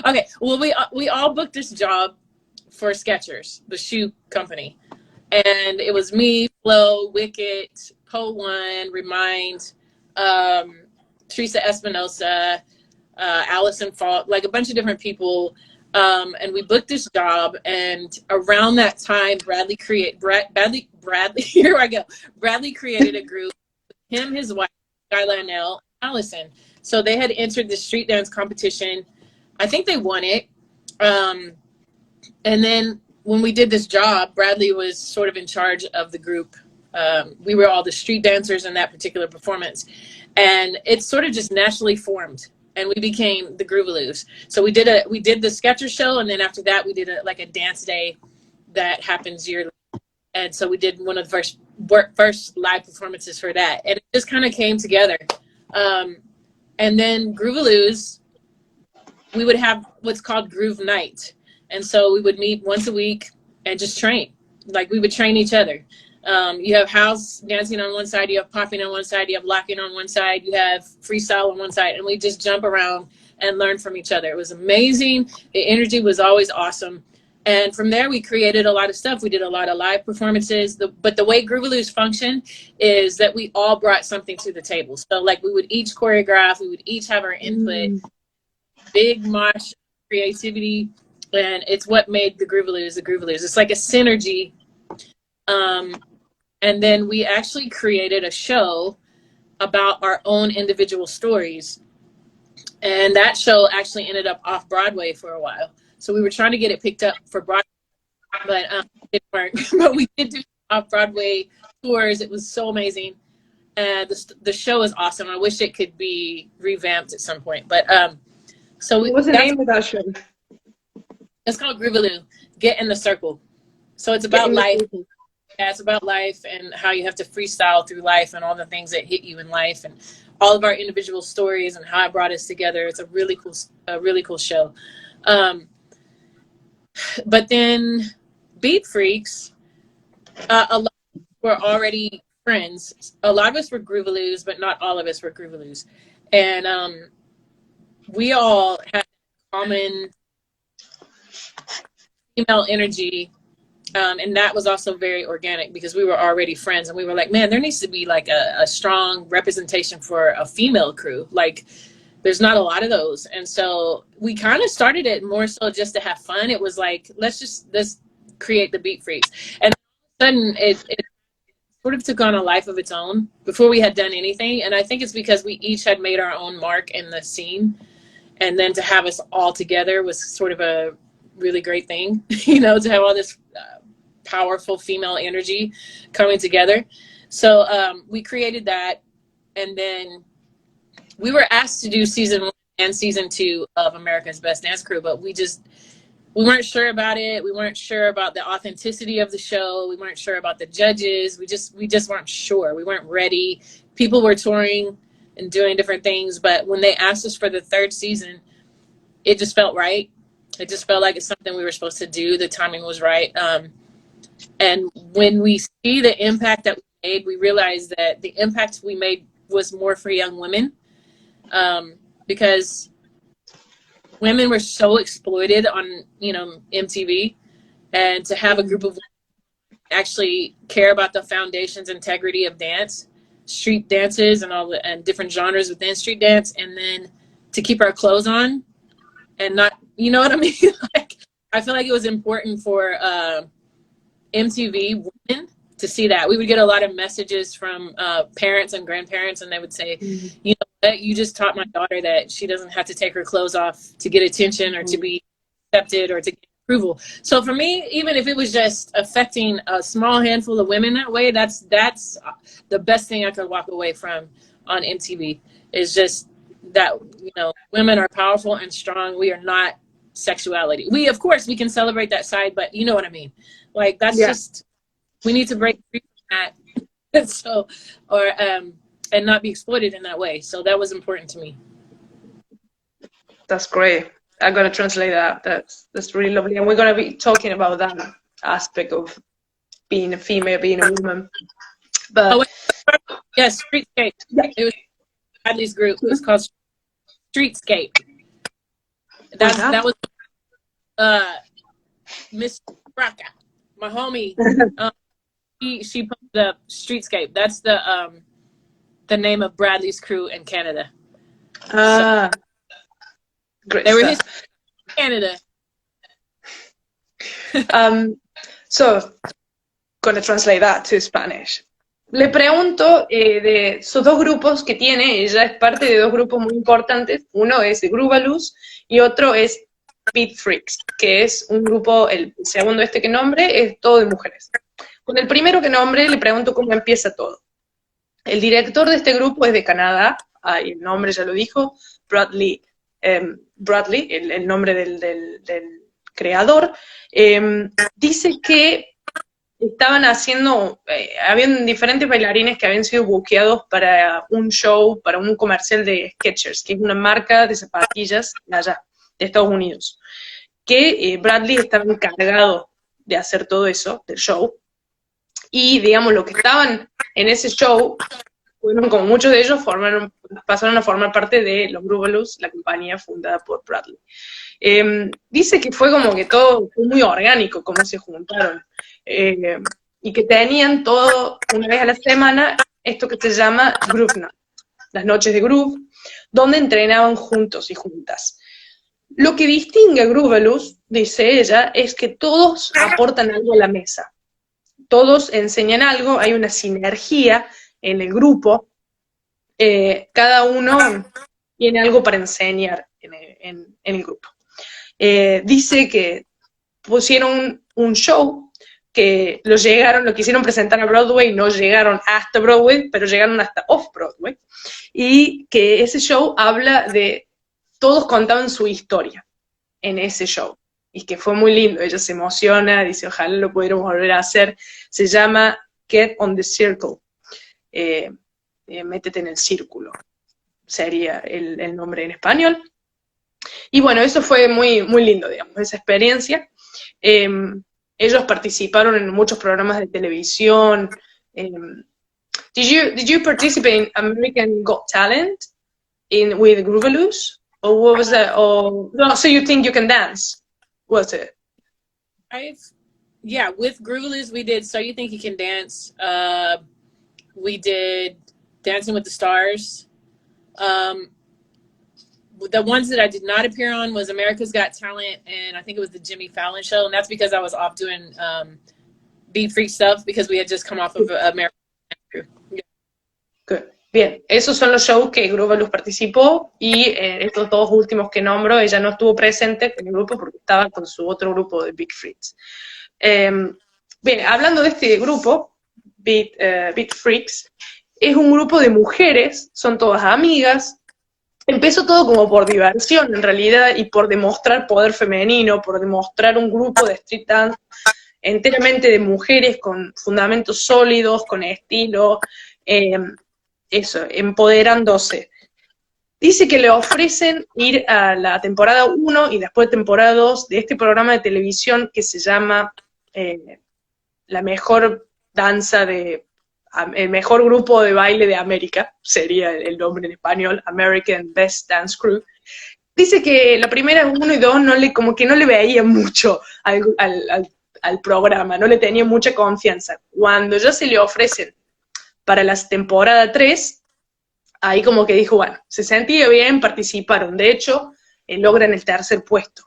Okay, well, we all booked this job for Skechers, the shoe company. And it was me, Flo, Wicket, Po One, Remind, Teresa Espinosa, Allison Fault, like a bunch of different people. And we booked this job, and around that time, Bradley here I go. Bradley created a group, him, his wife, Skyla and Allison. So they had entered the street dance competition. I think they won it. And then when we did this job, Bradley was sort of in charge of the group. We were all the street dancers in that particular performance. And it sort of just naturally formed. And we became the Groovaloos. So we did the Skechers show, and then after that we did a dance day that happens yearly. And so we did one of the first live performances for that, and it just kind of came together. And then Groovaloos we would have what's called groove night. And so we would meet once a week and just train. Like we would train each other. You have house dancing on one side, you have popping on one side, you have locking on one side, you have freestyle on one side, and we just jump around and learn from each other. It was amazing. The energy was always awesome. And from there, we created a lot of stuff. We did a lot of live performances. But the way Groovaloos function is that we all brought something to the table. So like we would each choreograph, we would each have our input, big mosh creativity. And it's what made the Groovaloos the Groovaloos. It's like a synergy. And then we actually created a show about our own individual stories. And that show actually ended up off Broadway for a while. So we were trying to get it picked up for Broadway, but it didn't work. But we did do off Broadway tours. It was so amazing. And the show is awesome. I wish it could be revamped at some point. But so what was the name of that show? It's called Groovaloo, Get in the Circle. So it's about life. Yeah, it's about life and how you have to freestyle through life and all the things that hit you in life and all of our individual stories and how it brought us together. It's a really cool show. But then Beat Freaks, a lot of us were already friends. A lot of us were Groovaloos, but not all of us were Groovaloos. And we all had common female energy. And that was also very organic because we were already friends and we were like, man, there needs to be like a strong representation for a female crew. Like there's not a lot of those. And so we kind of started it more so just to have fun. It was like, let's create the Beat Freaks. And all of a sudden it sort of took on a life of its own before we had done anything. And I think it's because we each had made our own mark in the scene. And then to have us all together was sort of a really great thing, you know, to have all this powerful female energy coming together. So we created that, and then we were asked to do season 1 and season 2 of America's Best Dance Crew, but we weren't sure about it. We weren't sure about the authenticity of the show. We weren't sure about the judges. We just weren't sure. We weren't ready. People were touring and doing different things, but when they asked us for the 3rd season, it just felt right. It just felt like it's something we were supposed to do. The timing was right. And when we see the impact that we made, we realized that the impact we made was more for young women, because women were so exploited on, you know, MTV, and to have a group of women actually care about the foundation's integrity of dance, street dances and different genres within street dance, and then to keep our clothes on and not, you know what I mean? Like, I feel like it was important for MTV women to see that. We would get a lot of messages from parents and grandparents, and they would say, you know what, you just taught my daughter that she doesn't have to take her clothes off to get attention or to be accepted or to get approval. So for me, even if it was just affecting a small handful of women that way, that's the best thing I could walk away from on MTV, is just that, you know, women are powerful and strong. We are not sexuality. Of course we can celebrate that side, but you know what I mean? Like that's just, we need to break free from that. So, and not be exploited in that way. So that was important to me. That's great. I'm gonna translate that. That's really lovely. And we're gonna be talking about that aspect of being a female, being a woman. But Streetscape. Yeah. It was Bradley's group. It was called Streetscape. That was Miss Braca, my homie. She posted up Streetscape. That's the name of Bradley's crew in Canada. Great. They were his Canada. So, gonna translate that to Spanish. Le pregunto de esos dos grupos que tiene. Ella es parte de dos grupos muy importantes. Uno es de Groovaloos y otro es Beat Freaks, que es un grupo, el segundo que nombre, es todo de mujeres. Con el primero que nombre le pregunto cómo empieza todo. El director de este grupo es de Canadá, el nombre ya lo dijo, Bradley, el nombre del creador. Dice que estaban haciendo, habían diferentes bailarines que habían sido buqueados para un show, para un comercial de Skechers, que es una marca de zapatillas de allá, de Estados Unidos, que Bradley estaba encargado de hacer todo eso, del show, y digamos, los que estaban en ese show, fueron, como muchos de ellos, pasaron a formar parte de los Groovalus, la compañía fundada por Bradley. Dice que fue como que todo fue muy orgánico, como se juntaron, y que tenían todo, una vez a la semana, esto que se llama Groove Night, las noches de groove, donde entrenaban juntos y juntas. Lo que distingue a Groovalus, dice ella, es que todos aportan algo a la mesa. Todos enseñan algo, hay una sinergia en el grupo, cada uno tiene algo para enseñar en el grupo. Dice que pusieron un show que lo quisieron presentar a Broadway, no llegaron hasta Broadway, pero llegaron hasta Off-Broadway, y que ese show habla de, todos contaban su historia en ese show, y que fue muy lindo, ella se emociona, dice, ojalá lo pudiéramos volver a hacer, se llama Get on the Circle, métete en el círculo, sería el nombre en español. Y bueno, eso fue muy, muy lindo, digamos, esa experiencia. Ellos participaron en muchos programas de televisión. Did you participate in American Got Talent with Groovalus? Or what was that? Or no, So You Think You Can Dance? Was it? Yeah, with Groovalus we did So You Think You Can Dance. We did Dancing with the Stars. The ones that I did not appear on was America's Got Talent, and I think it was the Jimmy Fallon show, and that's because I was off doing Beat Freak stuff because we had just come off of America's Got Talent. Good. Bien, esos son los shows que Groovalus participó, y estos dos últimos que nombro, ella no estuvo presente en el grupo porque estaba con su otro grupo de Big Freaks. Bien, hablando de este grupo, Beat Freaks, es un grupo de mujeres, son todas amigas. Empezó todo como por diversión, en realidad, y por demostrar poder femenino, por demostrar un grupo de street dance enteramente de mujeres con fundamentos sólidos, con estilo, eso, empoderándose. Dice que le ofrecen ir a la temporada 1 y después temporada 2 de este programa de televisión que se llama La Mejor Danza el mejor grupo de baile de América, sería el nombre en español, American Best Dance Crew. Dice que la primera 1 y 2 como que no le veía mucho al programa, no le tenía mucha confianza. Cuando ya se le ofrecen para la temporada 3, ahí como que dijo, bueno, se sentía bien, participaron. De hecho, logran el tercer puesto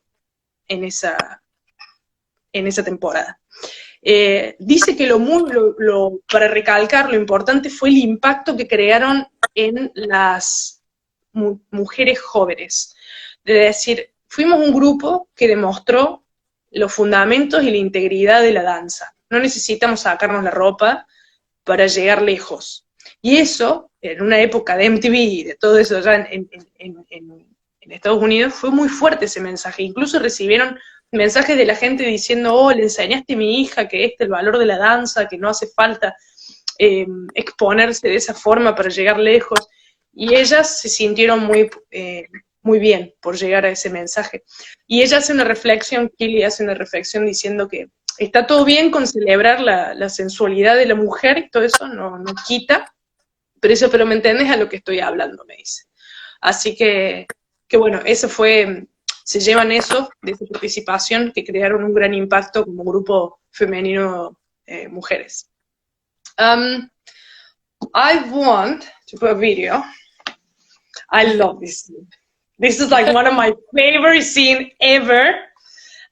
en esa temporada. Dice que para recalcar, lo importante fue el impacto que crearon en las mujeres jóvenes. De decir, fuimos un grupo que demostró los fundamentos y la integridad de la danza. No necesitamos sacarnos la ropa para llegar lejos. Y eso, en una época de MTV y de todo eso allá en Estados Unidos, fue muy fuerte ese mensaje. Incluso recibieron mensajes de la gente diciendo, oh, le enseñaste a mi hija que este es el valor de la danza, que no hace falta exponerse de esa forma para llegar lejos. Y ellas se sintieron muy bien por llegar a ese mensaje. Y ella hace una reflexión, Kelly hace una reflexión diciendo que está todo bien con celebrar la sensualidad de la mujer y todo eso, no quita, pero me entiendes a lo que estoy hablando, me dice. Así que bueno, eso fue, se llevan eso de esa participación, que crearon un gran impacto como grupo femenino mujeres. I want to put a video. I love this scene. This is like one of my favorite scenes ever.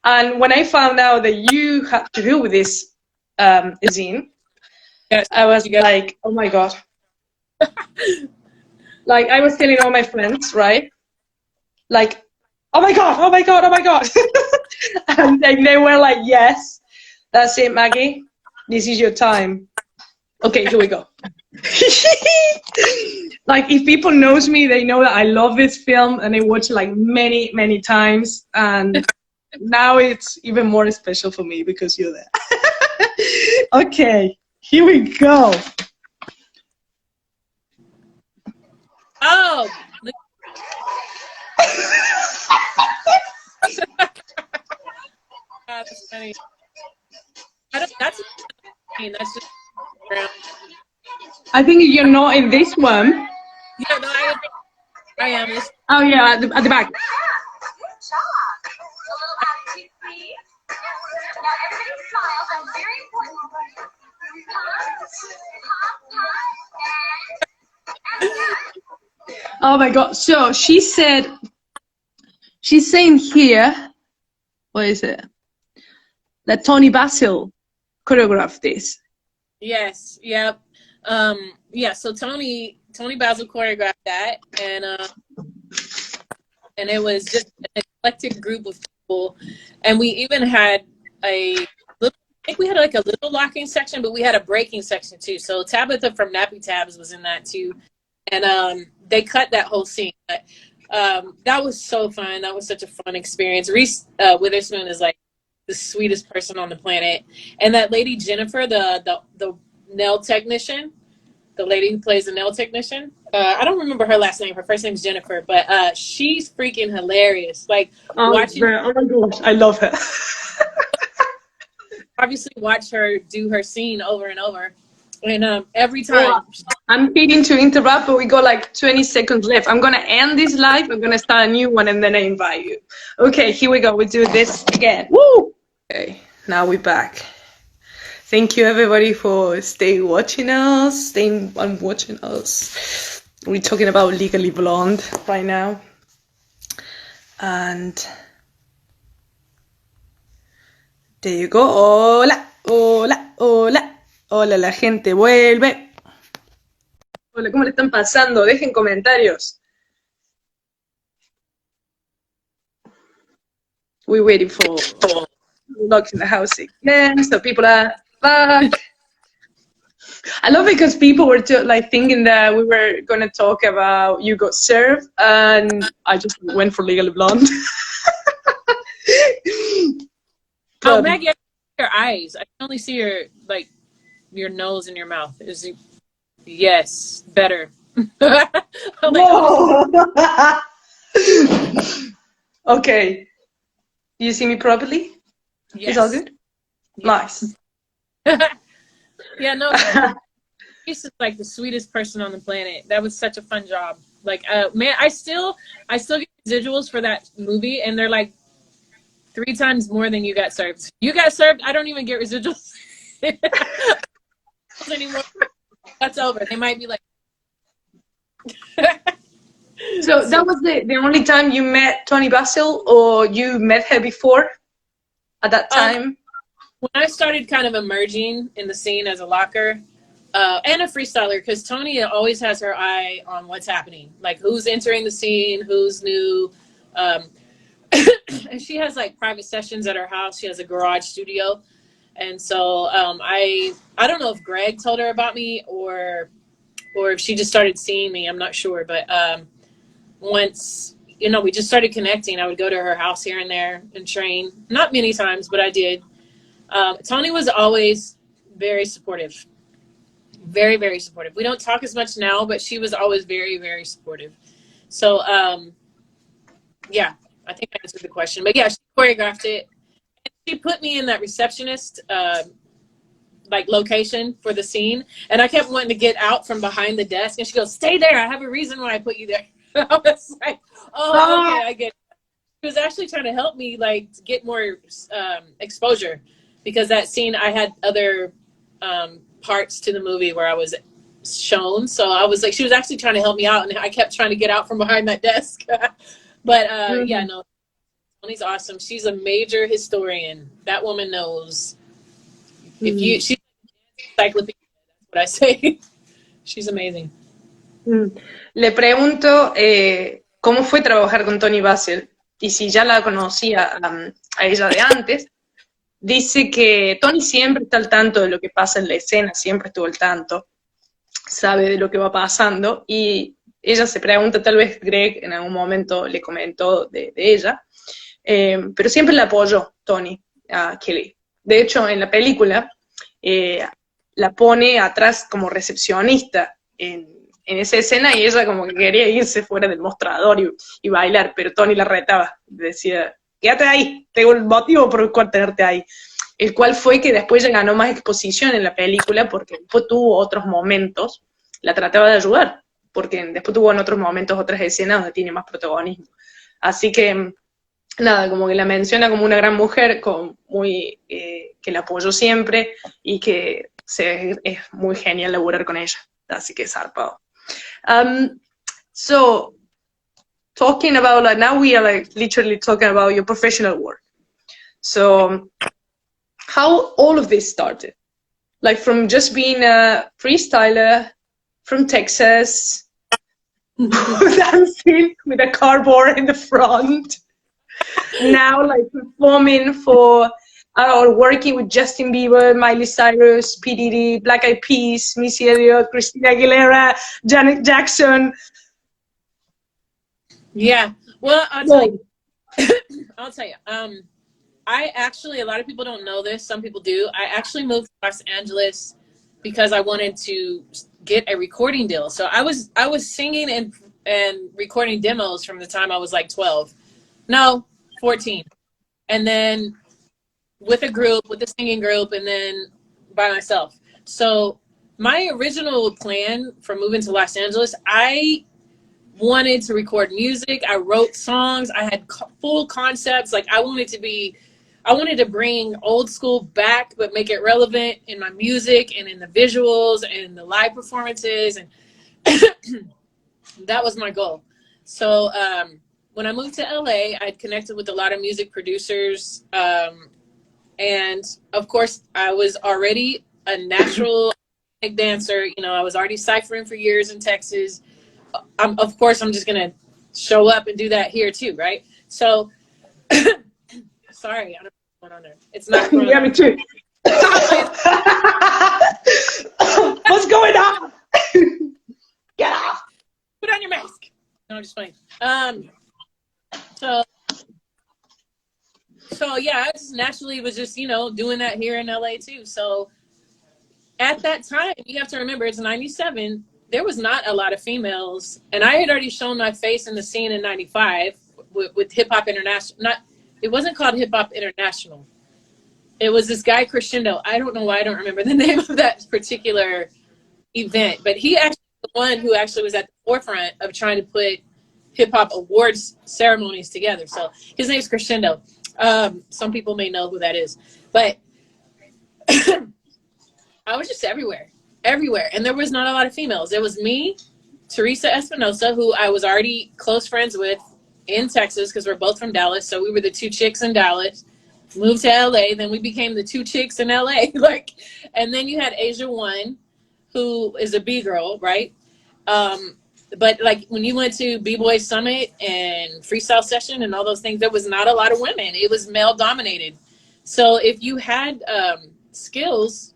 And when I found out that you had to do with this scene, Yes, I was like, oh my God. Like, I was telling all my friends, right? Like, oh my God, oh my God, oh my God. And they were like, yes, that's it, Maggie. This is your time. Okay, here we go. Like, if people knows me, they know that I love this film and I watch it like many, many times. And now it's even more special for me because you're there. Okay, here we go. Oh. funny. That's just I think you're not in this one. yeah, no, I am. Oh yeah, at the back. Oh my god, so she's saying here, what is it? That Tony Basil choreographed this. Yes, yep. Yeah, so Tony Basil choreographed that, and it was just an eclectic group of people, and we even had I think we had like a little locking section, but we had a breaking section too. So Tabitha from Nappy Tabs was in that too, and they cut that whole scene. But that was so fun. That was such a fun experience. Reese Witherspoon is like the sweetest person on the planet, and that lady Jennifer, the nail technician, the lady who plays the nail technician. I don't remember her last name. Her first name's Jennifer, but she's freaking hilarious. Like watching. Oh my gosh, I love her. Obviously, watch her do her scene over and over, and every time. Yeah. I'm hating to interrupt, but we got like 20 seconds left. I'm gonna end this live. I'm gonna start a new one, and then I invite you. Okay, here we go. We do this again. Woo! Okay, now we're back. Thank you everybody for staying watching us. We're talking about Legally Blonde right now, and there you go. Hola, hola, hola, hola, la gente vuelve. Hola, ¿cómo le están pasando? Dejen comentarios. We're waiting for Lock in the house again, so people are back. I love it because people were like thinking that we were gonna talk about You Got Served, and I just went for Legally Blonde. Oh, Maggie, I see your eyes. I can only see your nose and your mouth. Is it? Yes, better. I'm like, Okay. Do you see me properly? yes. Is all good? Yes. Nice. Yeah, no. She's like the sweetest person on the planet. That was such a fun job. Like, man, I still get residuals for that movie, and they're like 3 times more than You Got Served. You Got Served, I don't even get residuals anymore. That's over. They might be like. So that was the only time you met Tony Basil, or you met her before at that time? When I started kind of emerging in the scene as a locker and a freestyler, because Tony always has her eye on what's happening, like who's entering the scene, who's new. And she has like private sessions at her house. She has a garage studio. And so I don't know if Greg told her about me or if she just started seeing me. I'm not sure. But once, we just started connecting, I would go to her house here and there and train. Not many times, but I did. Tony was always very supportive. Very, very supportive. We don't talk as much now, but she was always very, very supportive. So, yeah, I think I answered the question. But yeah, she choreographed it. She put me in that receptionist location for the scene, and I kept wanting to get out from behind the desk, and she goes, "Stay there. I have a reason why I put you there." I was like, "Oh, okay, I get it." She was actually trying to help me to get more exposure, because that scene I had other parts to the movie where I was shown, so I was like, she was actually trying to help me out, and I kept trying to get out from behind that desk. But yeah, no. Tony's awesome. She's a major historian. That woman knows. She's an encyclopedia. That's what I say. She's amazing. Le pregunto cómo fue trabajar con Tony Basil y si ya la conocía a ella de antes. Dice que Tony siempre está al tanto de lo que pasa en la escena, siempre estuvo al tanto, sabe de lo que va pasando, y ella se pregunta, tal vez Greg en algún momento le comentó de ella, pero siempre le apoyó Tony a Kelly. De hecho, en la película la pone atrás como recepcionista en esa escena, y ella como que quería irse fuera del mostrador y bailar, pero Tony la retaba, decía quédate ahí, tengo el motivo por el cual tenerte ahí. El cual fue que después ella ganó más exposición en la película porque después tuvo otros momentos, la trataba de ayudar, porque después tuvo en otros momentos otras escenas donde tiene más protagonismo. Así que, nada, como que la menciona como una gran mujer, que la apoyó siempre y que es muy genial laburar con ella. Así que zarpado. So, talking about, like, now we are like literally talking about your professional work. So, how all of this started? Like from just being a freestyler from Texas, dancing with a cardboard in the front, now like performing for, or working with Justin Bieber, Miley Cyrus, P. Diddy, Black Eyed Peas, Missy Elliott, Christina Aguilera, Janet Jackson. Yeah, well, I'll tell you. I'll tell you. I actually, a lot of people don't know this. Some people do. I actually moved to Los Angeles because I wanted to get a recording deal. So I was singing and recording demos from the time I was like 12. No, 14. And then with a singing group, and then by myself. So my original plan for moving to Los Angeles, I wanted to record music. I wrote songs. I had full concepts. Like I wanted to bring old school back, but make it relevant in my music and in the visuals and the live performances. And that was my goal. So when I moved to LA, I'd connected with a lot of music producers. And of course, I was already a natural dancer. You know, I was already ciphering for years in Texas. Of course, I'm just going to show up and do that here too, right? So, sorry, I don't know what's going on there. It's not Yeah, me too. What's going on? Get off. Put on your mask. No, I'm just playing. So yeah, I just naturally was just, you know, doing that here in LA too. So at that time, you have to remember it's 97. There was not a lot of females, and I had already shown my face in the scene in 95 with Hip Hop International. It wasn't called Hip Hop International. It was this guy Crescendo. I don't know why I don't remember the name of that particular event, but he actually was the one who actually was at the forefront of trying to put hip hop awards ceremonies together. So his name's Crescendo. Some people may know who that is, but I was just everywhere. And there was not a lot of females. There was me, Teresa Espinosa, who I was already close friends with in Texas because we're both from Dallas. So we were the two chicks in Dallas. Moved to LA, then we became the two chicks in LA. And then you had Asia One, who is a B girl, right? But like when you went to B-Boy Summit and Freestyle Session and all those things, there was not a lot of women. It was male dominated. So if you had skills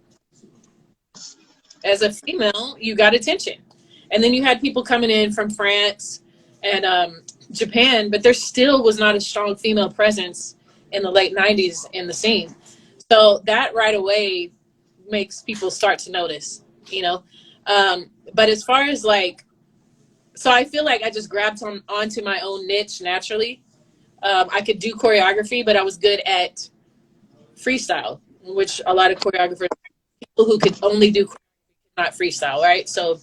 as a female, you got attention. And then you had people coming in from France and Japan, but there still was not a strong female presence in the late 90s in the scene. So that right away makes people start to notice, you know. But as far as like, so I feel like I just grabbed onto my own niche naturally. I could do choreography, but I was good at freestyle, which a lot of choreographers, people who could only do choreography, not freestyle, right? So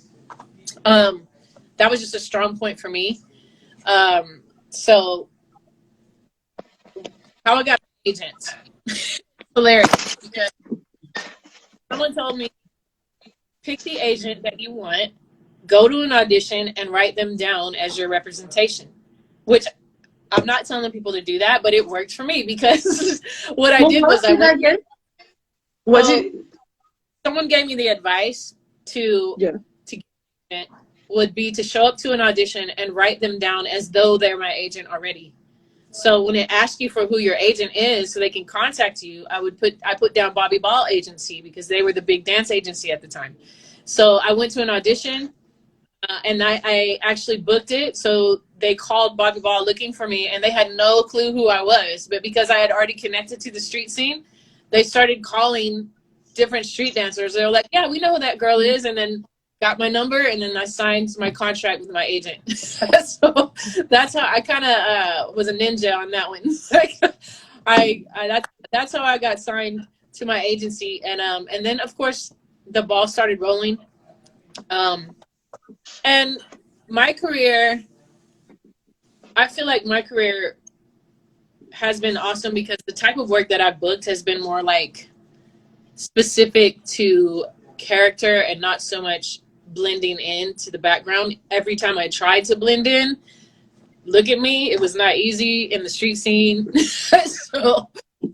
that was just a strong point for me. So how I got an agent, hilarious, because someone told me, pick the agent that you want, go to an audition and write them down as your representation, which I'm not telling people to do that, but it worked for me because what I did was someone gave me the advice to get would be to show up to an audition and write them down as though they're my agent already. So when it asks you for who your agent is so they can contact you, I put down Bobby Ball Agency because they were the big dance agency at the time. So I went to an audition and I actually booked it. So they called Bobby Ball looking for me and they had no clue who I was. But because I had already connected to the street scene, they started calling different street dancers. They were like, yeah, we know who that girl is. And then got my number, and then I signed my contract with my agent. So that's how I kind of was a ninja on that one. Like that's how I got signed to my agency, and then of course the ball started rolling, and my career. I feel like my career has been awesome because the type of work that I've booked has been more like specific to character and not so much blending into the background. Every time I tried to blend in, look at me, it was not easy in the street scene. so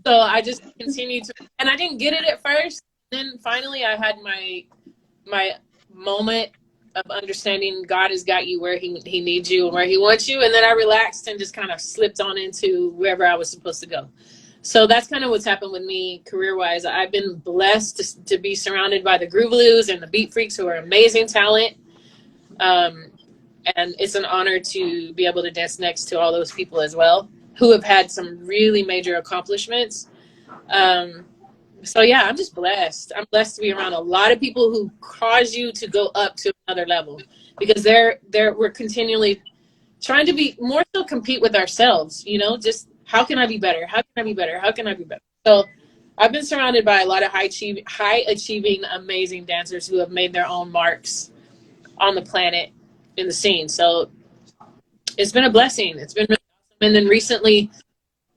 I just continued to, and I didn't get it at first. Then finally I had my moment of understanding God has got you where he needs you and where he wants you. And then I relaxed and just kind of slipped on into wherever I was supposed to go. So that's kind of what's happened with me career-wise. I've been blessed to be surrounded by the Groovaloos and the Beat Freaks, who are amazing talent. And it's an honor to be able to dance next to all those people as well, who have had some really major accomplishments. So yeah, I'm just blessed. I'm blessed to be around a lot of people who cause you to go up to another level, because we're continually trying to be more so compete with ourselves, you know, just how can I be better? How can I be better? How can I be better? So I've been surrounded by a lot of high achieving, amazing dancers who have made their own marks on the planet in the scene. So it's been a blessing. It's been really awesome. And then recently,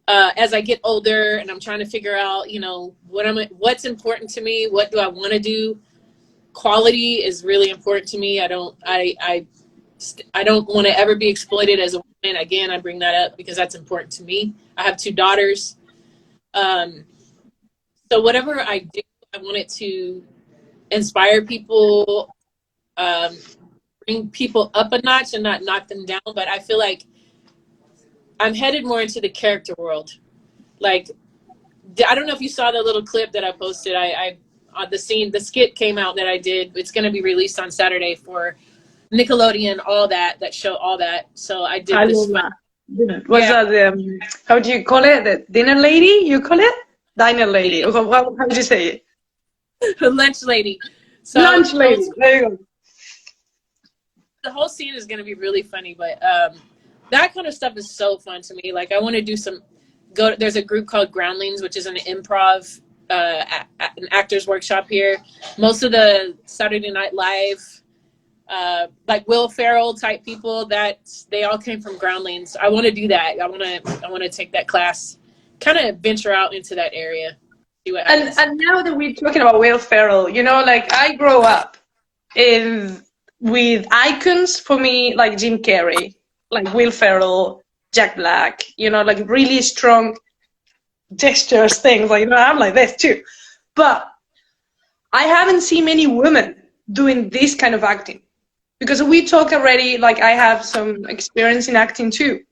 as I get older and I'm trying to figure out, you know, what's important to me, what do I want to do? Quality is really important to me. I don't want to ever be exploited as a woman. Again, I bring that up because that's important to me. I have 2 daughters. So whatever I do, I want it to inspire people, bring people up a notch and not knock them down. But I feel like I'm headed more into the character world. Like, I don't know if you saw the little clip that I posted. The skit came out that I did. It's going to be released on Saturday for Nickelodeon, all that show, all that. So I did this. What's that? How do you call it? The dinner lady? You call it? Diner lady. How do you say it? Lunch lady. So lunch lady. There you go. The whole scene is going to be really funny, but that kind of stuff is so fun to me. Like, I want to do there's a group called Groundlings, which is an improv, an actors workshop here. Most of the Saturday Night Live, like Will Ferrell type people, they all came from Groundlings. I want to do that. I want to take that class, kind of venture out into that area. See what happens. And now that we're talking about Will Ferrell, you know, like I grew up with icons for me, like Jim Carrey, like Will Ferrell, Jack Black, you know, like really strong gestures, things like, you know, I'm like this too. But I haven't seen many women doing this kind of acting, because we talk already, like I have some experience in acting too.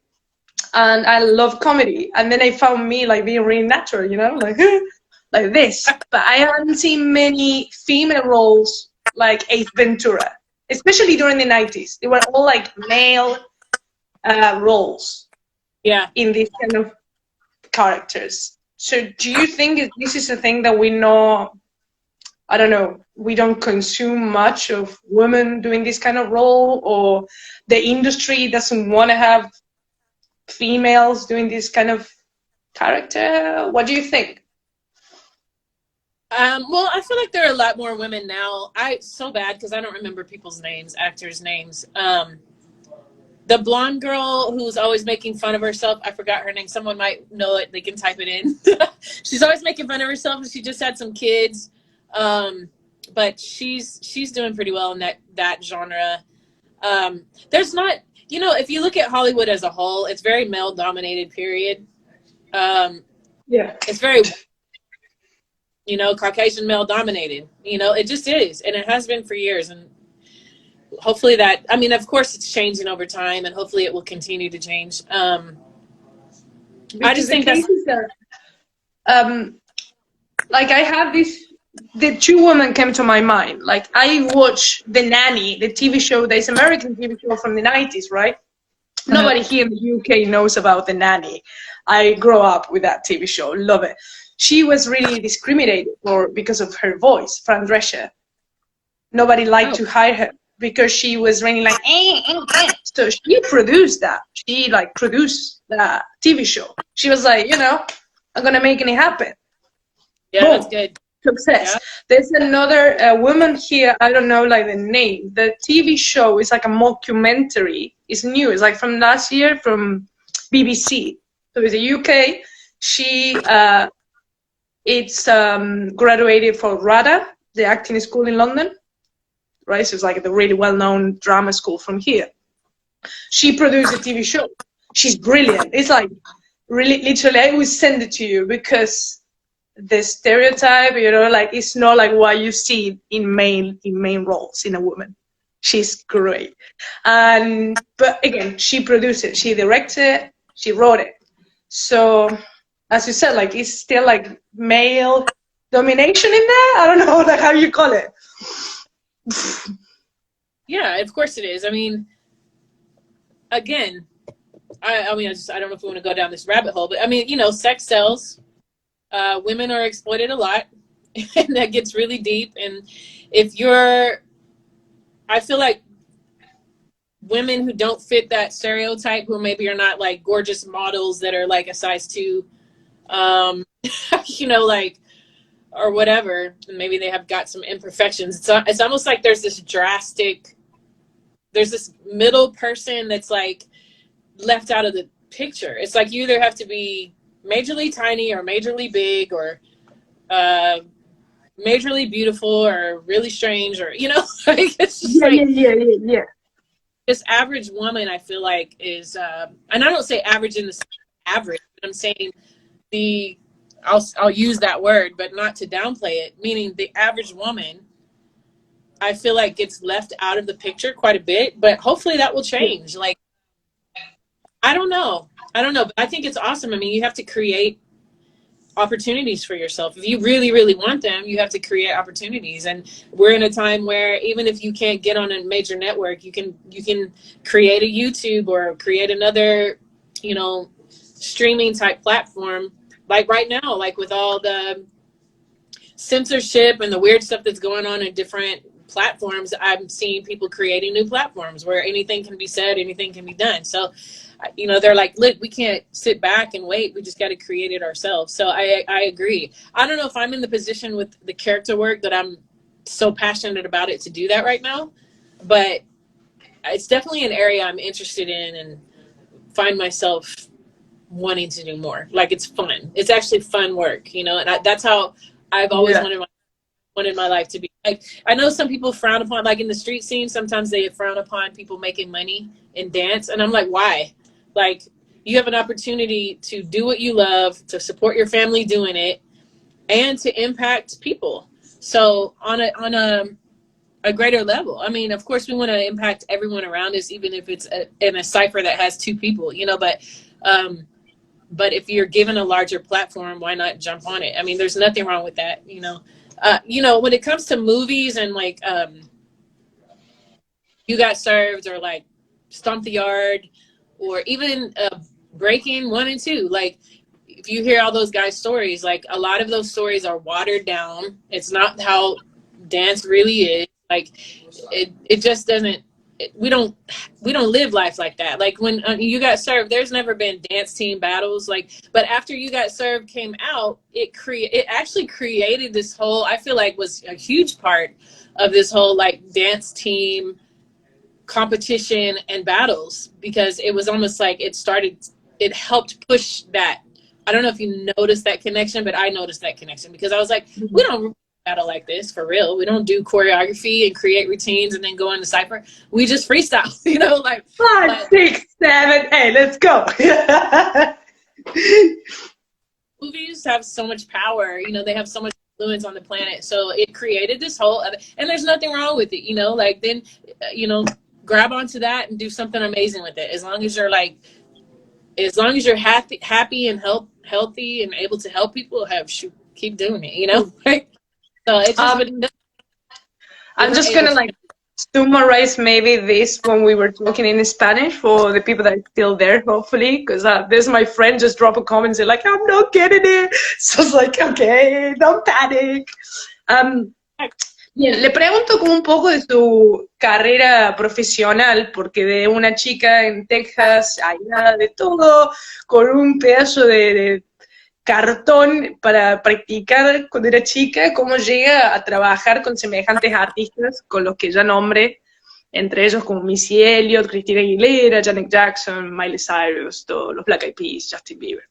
And I love comedy. And then I found me like being really natural, you know, like, like this. But I haven't seen many female roles like Ace Ventura, especially during the 90s. They were all like male roles, yeah, in these kind of characters. So do you think this is a thing that we know, I don't know, we don't consume much of women doing this kind of role, or the industry doesn't want to have females doing this kind of character? What do you think? Well, I feel like there are a lot more women now. So bad because I don't remember people's names, actors' names. The blonde girl who's always making fun of herself, I forgot her name. Someone might know it. They can type it in. She's always making fun of herself, and she just had some kids. But she's doing pretty well in that genre. There's not, you know, if you look at Hollywood as a whole, it's very male-dominated, period. Yeah. It's very, you know, Caucasian male-dominated. You know, it just is, and it has been for years. And hopefully that, I mean, of course it's changing over time, and hopefully it will continue to change. I just think that's... like I have the 2 women came to my mind. Like I watch The Nanny, the TV show, this American TV show from the 90s, right? Nobody here in the UK knows about The Nanny. I grew up with that TV show, love it. She was really discriminated because of her voice, Fran Drescher. nobody liked to hire her because she was really like, so she produced that. She like produced that TV show. She was like, you know, I'm gonna make it happen. Yeah, Boom. that's good. Success. Yeah. There's another woman here, I don't know like the name. The TV show is like a mockumentary. It's new. It's like from last year from BBC. So it's a UK. She it's graduated for RADA, the acting school in London. Right, so it's like the really well-known drama school from here. She produced a TV show. She's brilliant. It's like really, literally, I will send it to you because the stereotype, you know, like it's not like what you see in main roles in a woman. She's great. But again, she produced it, she directed it, she wrote it. So as you said, like it's still like male domination in there. I don't know like how you call it. Yeah, of course it is. I mean, again, I don't know if we want to go down this rabbit hole, but I mean, you know, sex sells. Women are exploited a lot, and that gets really deep. And I feel like women who don't fit that stereotype, who maybe are not like gorgeous models that are like a size 2, you know, like, or whatever, and maybe they have got some imperfections. It's almost like there's this middle person that's like left out of the picture. It's like you either have to be majorly tiny or majorly big or majorly beautiful or really strange, or, you know, like it's just yeah. This average woman, I feel like, is, and I don't say average in the average, but I'm saying I'll use that word, but not to downplay it, meaning the average woman, I feel like gets left out of the picture quite a bit, but hopefully that will change. Like, I don't know, but I think it's awesome. I mean, you have to create opportunities for yourself. If you really, really want them, you have to create opportunities. And we're in a time where even if you can't get on a major network, you can create a YouTube or create another, you know, streaming type platform. Like right now, like with all the censorship and the weird stuff that's going on in different platforms, I'm seeing people creating new platforms where anything can be said, anything can be done. So, you know, they're like, look, we can't sit back and wait. We just got to create it ourselves. So I agree. I don't know if I'm in the position with the character work that I'm so passionate about it to do that right now, but it's definitely an area I'm interested in and find myself wanting to do more. Like, it's fun. It's actually fun work, you know, and that's how I've always wanted my life to be. Like, I know some people frown upon, like in the street scene, sometimes they frown upon people making money in dance. And I'm like, why? Like, you have an opportunity to do what you love, to support your family doing it, and to impact people. So on a greater level. I mean, of course, we want to impact everyone around us, even if it's in a cipher that has 2 people, you know, but if you're given a larger platform, why not jump on it? I mean, there's nothing wrong with that, you know. You know, when it comes to movies and like You Got Served or like Stomp the Yard or even Breaking 1 and 2, like if you hear all those guys' stories, like a lot of those stories are watered down. It's not how dance really is. Like it just doesn't. We don't live life like that. Like when You Got Served, there's never been dance team battles. Like, but after You Got Served came out, it actually created this whole, I feel like was a huge part of this whole like dance team competition and battles, because it was almost like it helped push that. I don't know if you noticed that connection, but I noticed that connection because I was like, we don't battle like this for real. We don't do choreography and create routines and then go into cipher. We just freestyle, you know, like 5, 6, 7, 8, let's go. Movies have so much power, you know, they have so much influence on the planet. So it created this whole other, and there's nothing wrong with it, you know, like then, you know, grab onto that and do something amazing with it. As long as you're happy and healthy and able to help people, keep doing it, you know? So it's just I'm just gonna like summarize maybe this when we were talking in Spanish for the people that are still there, hopefully, because there's my friend just drop a comment and say like, I'm not getting it. So it's like, okay, don't panic. Bien, le pregunto como un poco de su carrera profesional, porque de una chica en Texas, aislada de todo, con un pedazo de cartón para practicar cuando era chica, cómo llega a trabajar con semejantes artistas, con los que ya nombré, entre ellos como Missy Elliott, Christina Aguilera, Janet Jackson, Miley Cyrus, todos los Black Eyed Peas, Justin Bieber.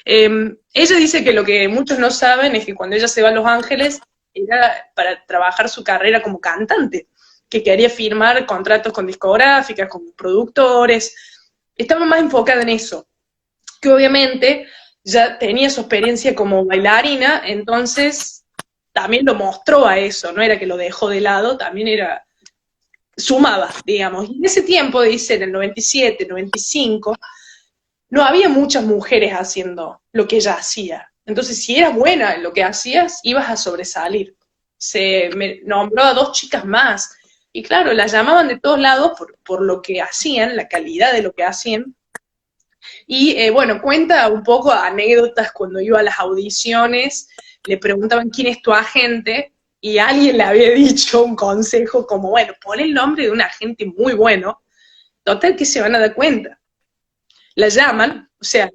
Ella dice que lo que muchos no saben es que cuando ella se va a Los Ángeles era para trabajar su carrera como cantante, que quería firmar contratos con discográficas, con productores, estaba más enfocada en eso, que obviamente ya tenía su experiencia como bailarina, entonces también lo mostró a eso, no era que lo dejó de lado, también era, sumaba, digamos. Y en ese tiempo, dice, en el 97, 95, no había muchas mujeres haciendo lo que ella hacía. Entonces, si eras buena en lo que hacías, ibas a sobresalir. Se me nombró a 2 chicas más. Y claro, las llamaban de todos lados por lo que hacían, la calidad de lo que hacían. Y bueno, cuenta un poco anécdotas cuando iba a las audiciones, le preguntaban quién es tu agente, y alguien le había dicho un consejo como, bueno, pon el nombre de un agente muy bueno, total que se van a dar cuenta. La llaman, o sea,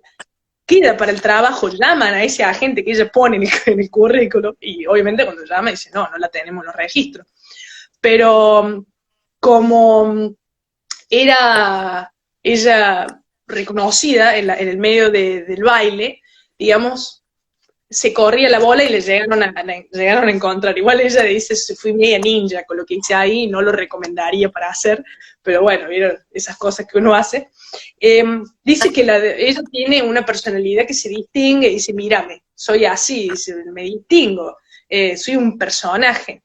queda para el trabajo, llaman a ese agente que ella pone en el currículo, y obviamente cuando llama dice, no la tenemos en los registros. Pero como era ella reconocida en el medio del baile, digamos, se corría la bola y le llegaron a encontrar. Igual ella dice, fui media ninja con lo que hice ahí, no lo recomendaría para hacer, pero bueno, vieron esas cosas que uno hace. Dice que ella tiene una personalidad que se distingue, y dice, mírame, soy así, dice, me distingo, soy un personaje.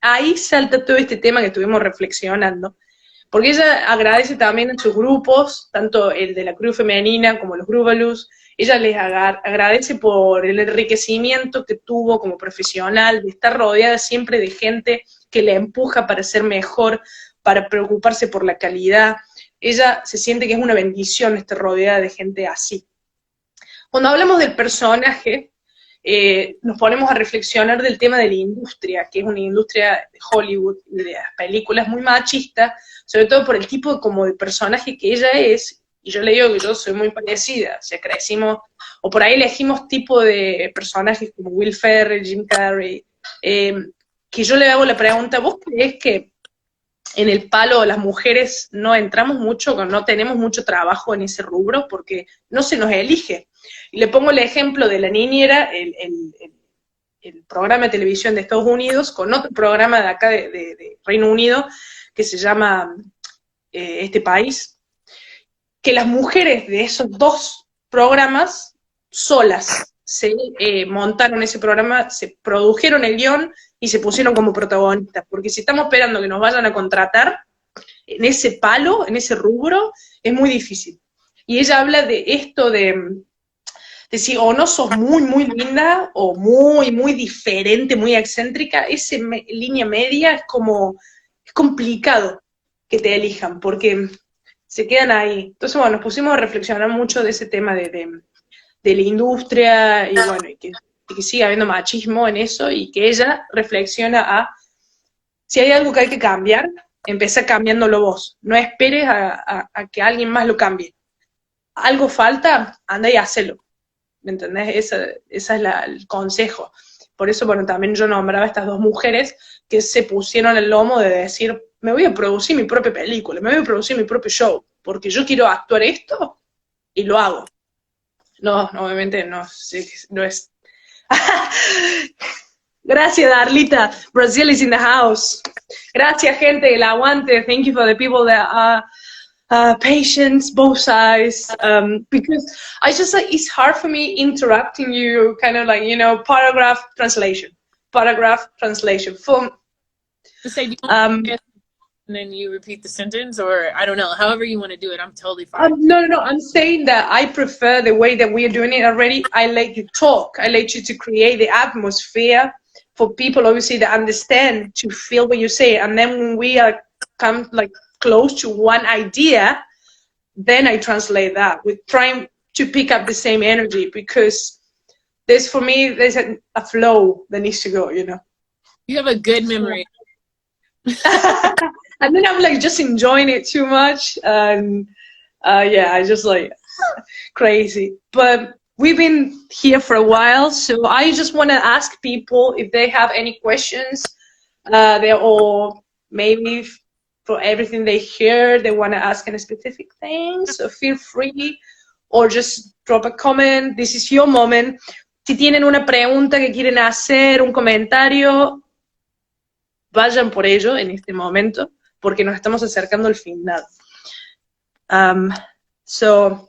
Ahí salta todo este tema que estuvimos reflexionando, porque ella agradece también a sus grupos, tanto el de la crew femenina como los Grúbalus. Ella les agradece por el enriquecimiento que tuvo como profesional, de estar rodeada siempre de gente que le empuja para ser mejor, para preocuparse por la calidad. Ella se siente que es una bendición estar rodeada de gente así. Cuando hablamos del personaje, nos ponemos a reflexionar del tema de la industria, que es una industria de Hollywood, de las películas muy machista, sobre todo por el tipo como de personaje que ella es. Y yo le digo que yo soy muy parecida, o sea, crecimos, o por ahí elegimos tipo de personajes como Will Ferrell, Jim Carrey, que yo le hago la pregunta, ¿vos creés que en el palo las mujeres no entramos mucho, no tenemos mucho trabajo en ese rubro, porque no se nos elige? Y le pongo el ejemplo de la niñera, el programa de televisión de Estados Unidos, con otro programa de acá de Reino Unido, que se llama Este País, que las mujeres de esos 2 programas solas se montaron ese programa, se produjeron el guión y se pusieron como protagonistas, porque si estamos esperando que nos vayan a contratar en ese palo, en ese rubro, es muy difícil. Y ella habla de esto de si o no sos muy, muy linda, o muy, muy diferente, muy excéntrica, esa línea media es complicado que te elijan, porque se quedan ahí. Entonces, bueno, nos pusimos a reflexionar mucho de ese tema de la industria, y bueno, y que sigue habiendo machismo en eso, y que ella reflexiona a, si hay algo que hay que cambiar, empecé cambiándolo vos. No esperes a que alguien más lo cambie. Algo falta, anda y hacelo. ¿Me entendés? Ese es el consejo. Por eso, bueno, también yo nombraba a estas 2 mujeres que se pusieron el lomo de decir, me voy a producir mi propia película, me voy a producir mi propio show, porque yo quiero actuar esto, y lo hago. No, obviamente no es. Gracias, Darlita. Brazil is in the house. Gracias, gente, el aguante. Thank you for the people that are patience, both sides, because I just like, it's hard for me interrupting you, kind of like, paragraph translation. To say, do you want to and then you repeat the sentence, or I don't know, however you want to do it, I'm totally fine. No, I'm saying that I prefer the way that we are doing it already. I let you talk. I let you to create the atmosphere for people, obviously, that understand, to feel what you say. And then when we are come like close to one idea, then I translate that with trying to pick up the same energy, because for me, there's a flow that needs to go, You have a good memory. And then I'm like just enjoying it too much, and yeah, I just like crazy. But we've been here for a while, so I just want to ask people if they have any questions. They're all maybe for everything they hear, they want to ask any specific thing. So feel free, or just drop a comment. This is your moment. Si tienen una pregunta que quieren hacer, un comentario, vayan por ello en este momento, porque nos estamos acercando al final. So,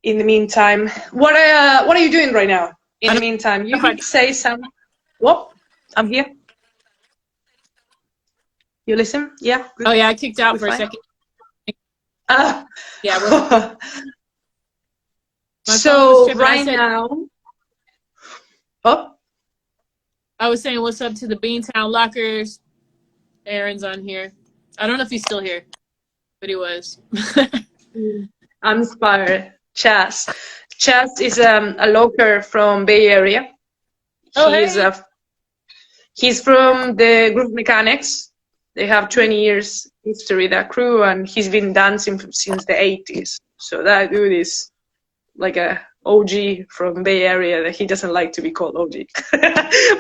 in the meantime, what are you doing right now? In the meantime, you could say some. What? I'm here. You listen? Yeah. Good. Oh yeah, I kicked out for a second. Yeah. So right now. Oh. I was saying what's up to the Beantown Lockers. Aaron's on here. I don't know if he's still here, but he was. I'm inspired. Chas is a locker from Bay Area. Oh, hey. He's from the group Mechanics. They have 20 years history, that crew, and he's been dancing since the 80s. So that dude is like a OG from Bay Area that he doesn't like to be called OG.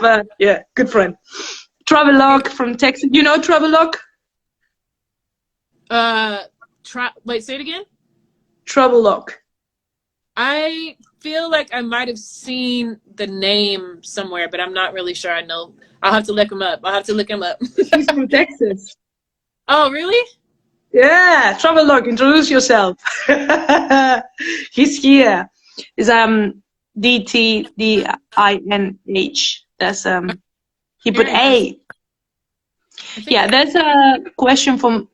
But yeah, good friend. Travelock from Texas. You know Travelock? Wait, say it again? Travelock. I feel like I might have seen the name somewhere, but I'm not really sure I know. I'll have to look him up. He's from Texas. Oh, really? Yeah, Travelock, introduce yourself. He's here. It's DTDINH. That's he put A. Yeah, there's a question from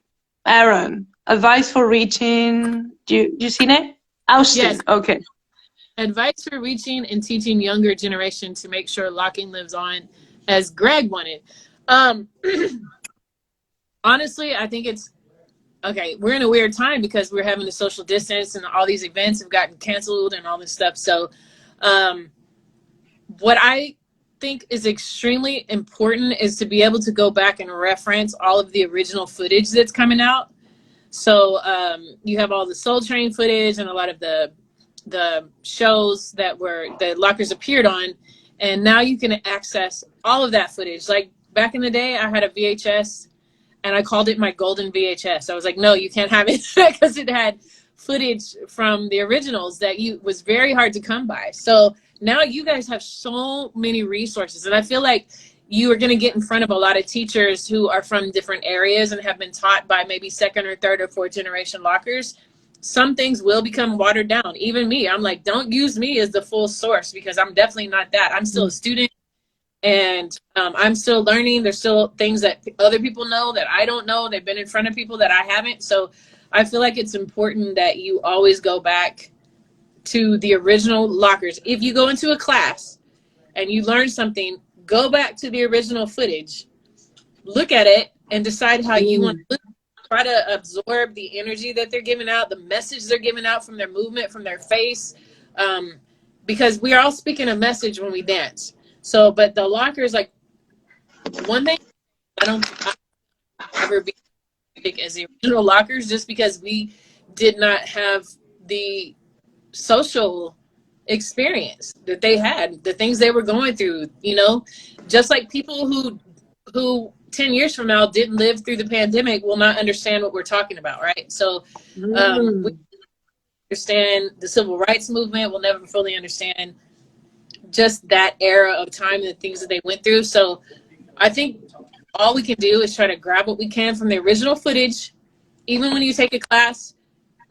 Aaron. Advice for reaching. Do you see it? Austin. Yes. Okay. Advice for reaching and teaching younger generation to make sure locking lives on, as Greg wanted. Honestly, I think it's okay. We're in a weird time because we're having to social distance and all these events have gotten canceled and all this stuff. So what I think is extremely important is to be able to go back and reference all of the original footage that's coming out. So you have all the Soul Train footage and a lot of the shows that the lockers appeared on, and now you can access all of that footage. Like back in the day, I had a VHS and I called it my golden VHS. I was like, no, you can't have it because it had footage from the originals that was very hard to come by. So now you guys have so many resources, and I feel like you are going to get in front of a lot of teachers who are from different areas and have been taught by maybe second or third or fourth generation lockers. Some things will become watered down. Even me, I'm like, don't use me as the full source because I'm definitely not that. I'm still a student, and I'm still learning. There's still things that other people know that I don't know. They've been in front of people that I haven't. So I feel like it's important that you always go back to the original lockers. If you go into a class and you learn something, go back to the original footage, look at it, and decide how you want to try to absorb the energy that they're giving out, the message they're giving out from their movement, from their face, because we are all speaking a message when we dance. So, but the lockers, like, one thing I'll ever be big as the original lockers, just because we did not have the social experience that they had, the things they were going through, you know, just like people who 10 years from now didn't live through the pandemic will not understand what we're talking about, right? So we understand the civil rights movement, we'll never fully understand just that era of time and the things that they went through. So I think all we can do is try to grab what we can from the original footage. Even when you take a class,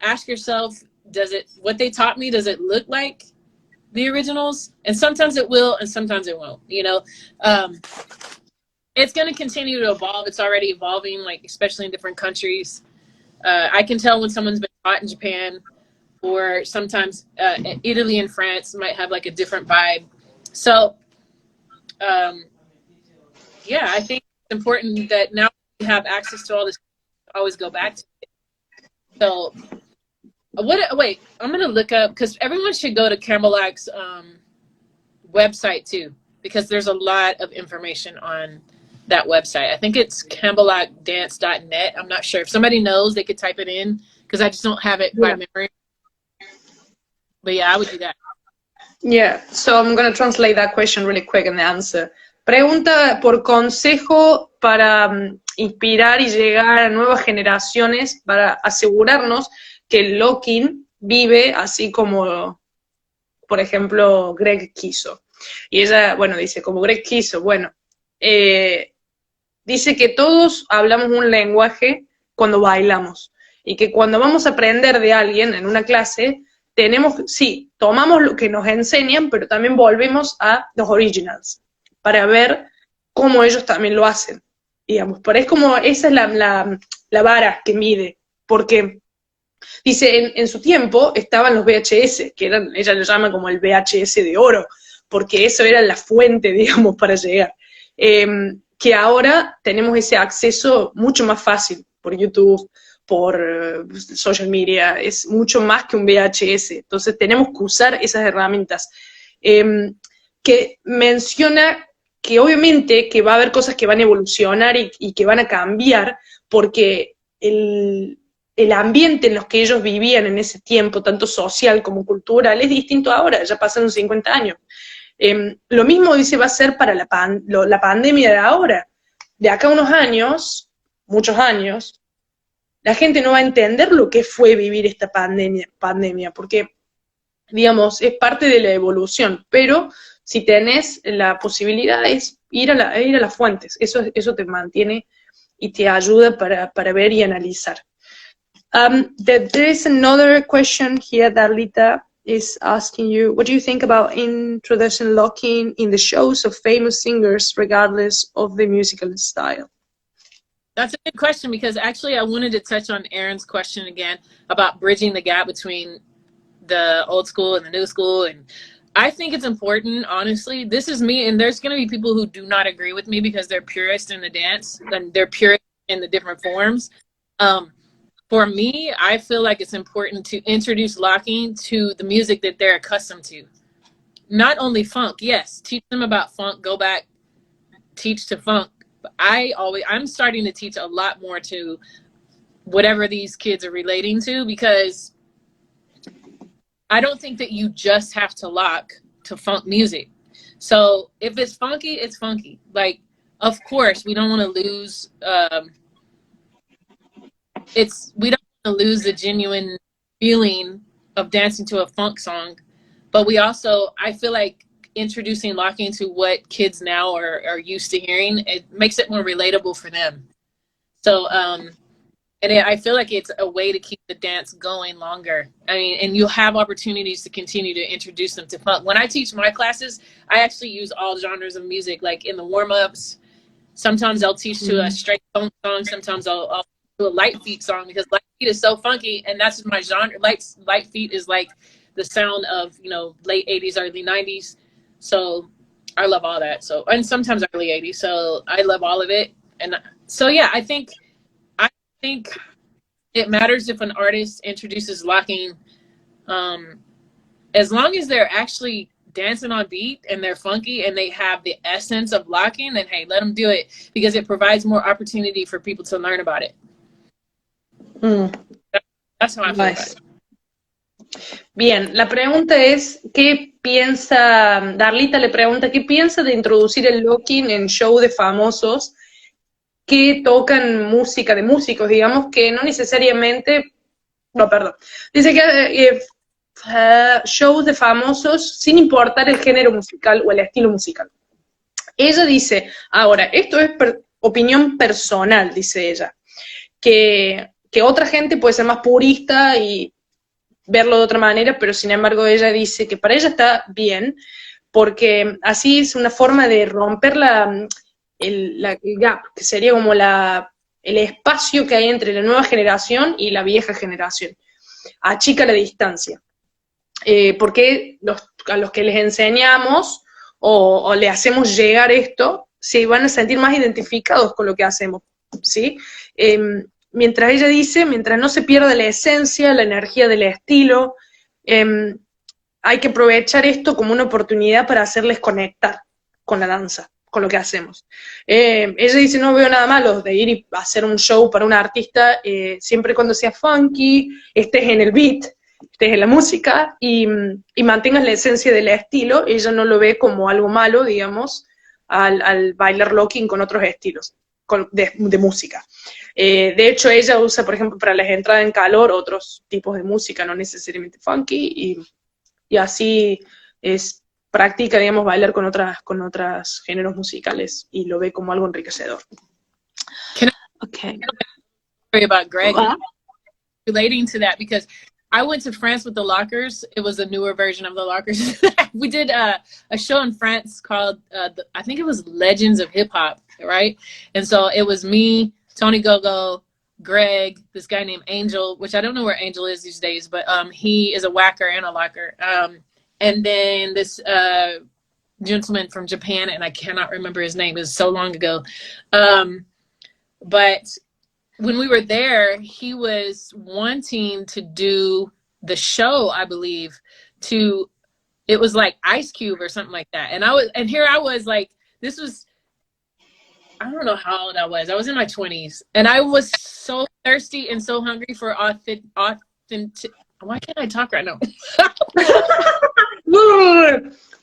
ask yourself, what they taught me, does it look like the originals? And sometimes it will, and sometimes it won't, you know. It's going to continue to evolve. It's already evolving, like, especially in different countries. I can tell when someone's been taught in Japan, or sometimes Italy and France might have like a different vibe. So yeah, I think it's important that now we have access to all this, always go back to it. So wait, I'm going to look up, because everyone should go to Camelot's website too. because there's a lot of information on that website. I think it's campbellockdance.net. I'm not sure. If somebody knows, they could type it in, because I just don't have it by memory. But yeah, I would do that. Yeah, so I'm going to translate that question really quick and answer. Pregunta por consejo para inspirar y llegar a nuevas generaciones para asegurarnos que el locking vive así como, por ejemplo, Greg quiso. Y ella, bueno, dice, como Greg quiso, bueno, dice que todos hablamos un lenguaje cuando bailamos y que cuando vamos a aprender de alguien en una clase, sí, tomamos lo que nos enseñan, pero también volvemos a los originals para ver cómo ellos también lo hacen, digamos. Pero es como, esa es la vara que mide, porque dice, en su tiempo estaban los VHS, que eran, ella lo llama como el VHS de oro, porque eso era la fuente, digamos, para llegar. Que ahora tenemos ese acceso mucho más fácil por YouTube, por social media, es mucho más que un VHS. Entonces tenemos que usar esas herramientas. Que menciona que obviamente que va a haber cosas que van a evolucionar y que van a cambiar, porque el ambiente en los que ellos vivían en ese tiempo, tanto social como cultural, es distinto ahora, ya pasaron 50 años. Lo mismo dice va a ser para la pandemia de ahora. De acá a unos años, muchos años, la gente no va a entender lo que fue vivir esta pandemia, porque, digamos, es parte de la evolución, pero si tenés la posibilidad es ir a las fuentes, eso te mantiene y te ayuda para ver y analizar. There is another question here that Lita is asking you, what do you think about introducing locking in the shows of famous singers regardless of the musical style? That's a good question, because actually I wanted to touch on Aaron's question again about bridging the gap between the old school and the new school. And I think it's important, honestly. This is me, and there's going to be people who do not agree with me because they're purist in the dance and they're purist in the different forms. For me, I feel like it's important to introduce locking to the music that they're accustomed to. Not only funk, yes, teach them about funk, go back, teach to funk. But I'm starting to teach a lot more to whatever these kids are relating to, because I don't think that you just have to lock to funk music. So if it's funky, it's funky. Like, of course, we don't want to lose, we don't want to lose the genuine feeling of dancing to a funk song, but we also, I feel like introducing locking to what kids now are used to hearing, it makes it more relatable for them. So, I feel like it's a way to keep the dance going longer. I mean, and you'll have opportunities to continue to introduce them to funk. When I teach my classes, I actually use all genres of music, like in the warm-ups. Sometimes I'll teach to a straight funk song. Sometimes I'll do a light feet song, because light feet is so funky, and that's my genre. Light feet is like the sound of, late 80s, early 90s. So I love all that. So, and sometimes early 80s. So I love all of it. And so, yeah, I think it matters if an artist introduces locking, as long as they're actually dancing on beat and they're funky and they have the essence of locking, then hey, let them do it, because it provides more opportunity for people to learn about it. That's how I feel about it. Bien, la pregunta es, ¿qué piensa, Darlita le pregunta, ¿qué piensa de introducir el locking en show de famosos que tocan música de músicos, digamos, que no necesariamente, dice que shows de famosos sin importar el género musical o el estilo musical. Ella dice, ahora, esto es opinión personal, dice ella, que otra gente puede ser más purista y verlo de otra manera, pero sin embargo ella dice que para ella está bien, porque así es una forma de romper el gap, que sería como el espacio que hay entre la nueva generación y la vieja generación. Achica la distancia. Porque a los que les enseñamos o le hacemos llegar esto, se van a sentir más identificados con lo que hacemos, ¿sí? Mientras ella dice, mientras no se pierda la esencia, la energía del estilo, hay que aprovechar esto como una oportunidad para hacerles conectar. con la danza, con lo que hacemos. Ella dice, no veo nada malo de ir y hacer un show para un artista, siempre y cuando sea funky, estés en el beat, estés en la música y mantengas la esencia del estilo. Ella no lo ve como algo malo, digamos, al bailar locking con otros estilos de música. De hecho, ella usa, por ejemplo, para las entradas en calor, otros tipos de música, no necesariamente funky, y así practica, digamos, bailar con otros géneros musicales y lo ve como algo enriquecedor. Okay. Sorry about Greg. Relating to that, because I went to France with the Lockers. It was a newer version of the Lockers. We did a show in France called, I think it was Legends of Hip Hop, right? And so it was me, Tony Gogo, Greg, this guy named Angel, which I don't know where Angel is these days, but he is a whacker and a locker. And then this gentleman from Japan, and I cannot remember his name. It was so long ago. But when we were there, he was wanting to do the show, I believe, it was like Ice Cube or something like that. And here I was like, this was, I don't know how old I was. I was in my 20s. And I was so thirsty and so hungry for authentic. Why can't I talk right now?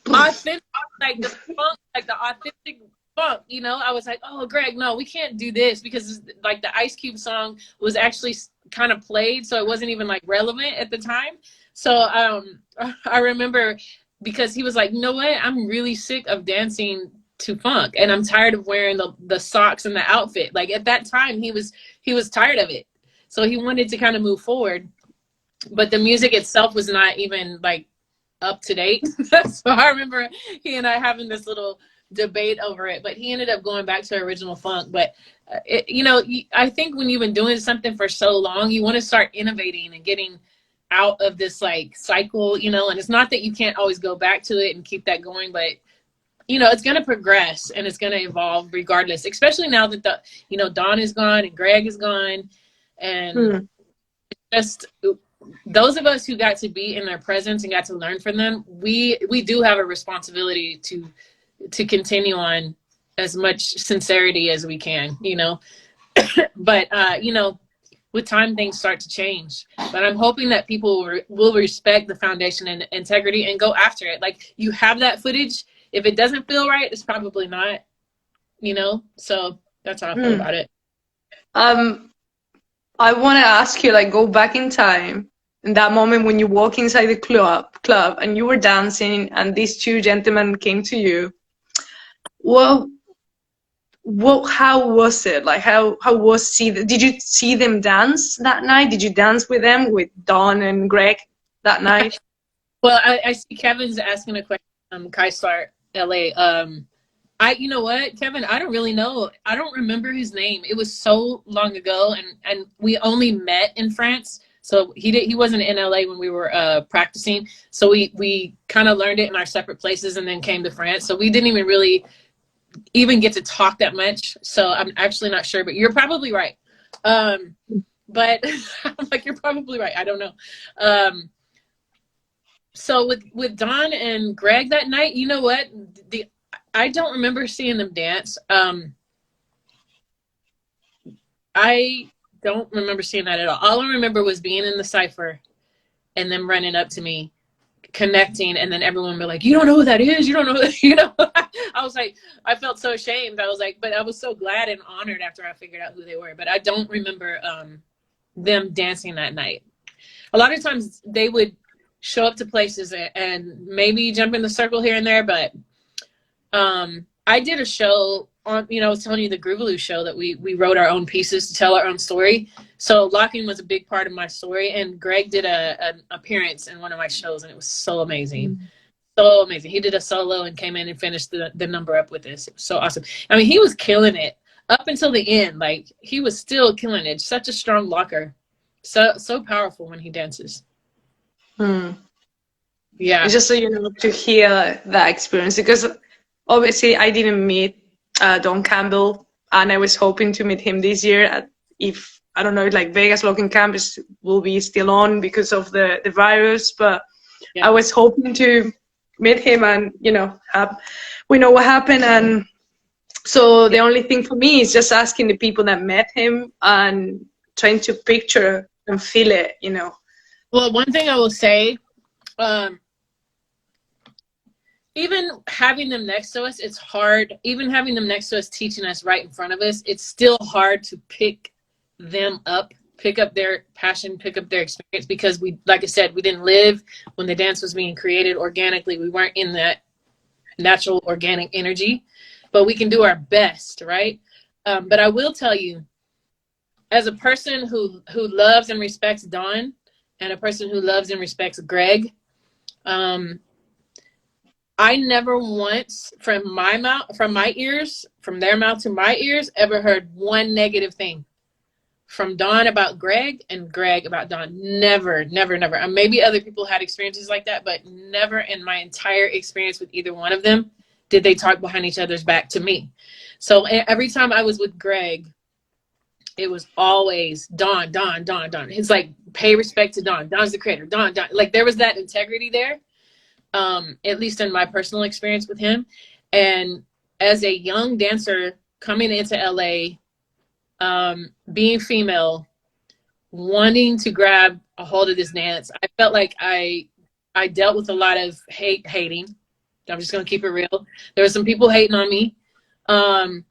Authentic, like the funk, like the authentic funk, you know. I was like, oh, Greg, no, we can't do this, because like the Ice Cube song was actually kind of played, so it wasn't even like relevant at the time. So I remember, because he was like, you know what, I'm really sick of dancing to funk, and I'm tired of wearing the socks and the outfit. Like at that time, he was tired of it, so he wanted to kind of move forward, but the music itself was not even like up to date. So I remember he and I having this little debate over it, but he ended up going back to original funk. But you know, I think when you've been doing something for so long, you want to start innovating and getting out of this like cycle, you know. And it's not that you can't always go back to it and keep that going, but you know, it's going to progress and it's going to evolve regardless, especially now that Dawn is gone and Greg is gone, and just those of us who got to be in their presence and got to learn from them, we do have a responsibility to continue on as much sincerity as we can, you know. But you know, with time things start to change, but I'm hoping that people will respect the foundation and integrity and go after it. Like, you have that footage, if it doesn't feel right, it's probably not, you know. So that's how I feel about it. I want to ask you, like, go back in time, in that moment when you walk inside the club and you were dancing and these two gentlemen came to you. Well, how was it? Like, how was did you see them dance that night? Did you dance with them, with Dawn and Greg that night? Well, I see Kevin's asking a question. Kaisar, LA. You know what, Kevin, I don't really know. I don't remember his name. It was so long ago, and we only met in France. So he wasn't in LA when we were practicing. So we kind of learned it in our separate places and then came to France. So we didn't even really get to talk that much. So I'm actually not sure, but you're probably right. But I'm like, you're probably right. I don't know. So with Dawn and Greg that night, you know what? I don't remember seeing them dance. I don't remember seeing that at all. All I remember was being in the cypher and them running up to me, connecting, and then everyone would be like, you don't know who that is? You don't know, you know? I was like, I felt so ashamed. I was like, but I was so glad and honored after I figured out who they were. But I don't remember them dancing that night. A lot of times they would show up to places and maybe jump in the circle here and there, but I did a show on, I was telling you, the Groovaloo show, that we wrote our own pieces to tell our own story. So locking was a big part of my story, and Greg did an appearance in one of my shows, and it was so amazing. So amazing. He did a solo and came in and finished the number up with us. It was so awesome. I mean, he was killing it up until the end. Like, he was still killing it. Such a strong locker. So powerful when he dances. Yeah. Just so you know, to hear that experience, because obviously I didn't meet Don Campbell, and I was hoping to meet him this year. If I don't know, like, Vegas Locking Camp will be still on because of the virus, but yeah. I was hoping to meet him and have we know what happened. And so the only thing for me is just asking the people that met him and trying to picture and feel it, you know. Well, one thing I will say, even having them next to us, it's hard. Even having them next to us, teaching us right in front of us, it's still hard to pick them up, pick up their passion, pick up their experience, because we, like I said, we didn't live when the dance was being created organically. We weren't in that natural organic energy, but we can do our best, right? But I will tell you, as a person who loves and respects Dawn, and a person who loves and respects Greg, I never once from their mouth to my ears, ever heard one negative thing from Dawn about Greg and Greg about Dawn. Never, never, never. And maybe other people had experiences like that, but never in my entire experience with either one of them did they talk behind each other's back to me. So every time I was with Greg, it was always Dawn, Dawn, Dawn, Dawn. It's like, pay respect to Dawn. Dawn's the creator. Dawn, Dawn. Like, there was that integrity there. At least in my personal experience with him. And as a young dancer coming into LA, being female, wanting to grab a hold of this dance, I felt like I dealt with a lot of hating. I'm just going to keep it real. There were some people hating on me. And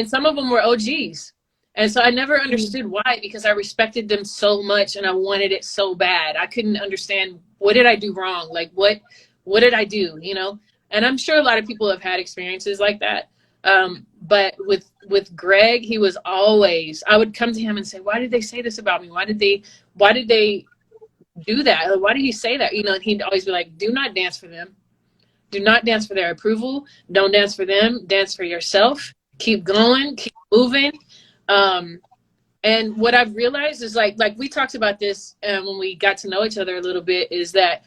some of them were OGs. And so I never understood why, because I respected them so much and I wanted it so bad. I couldn't understand, what did I do wrong? Like, what did I do, you know? And I'm sure a lot of people have had experiences like that. But with Greg, he was always, I would come to him and say, why did they say this about me? Why did they do that? Why did he say that? You know, and he'd always be like, do not dance for them. Do not dance for their approval. Don't dance for them. Dance for yourself. Keep going, keep moving. And what I've realized is like we talked about this when we got to know each other a little bit, is that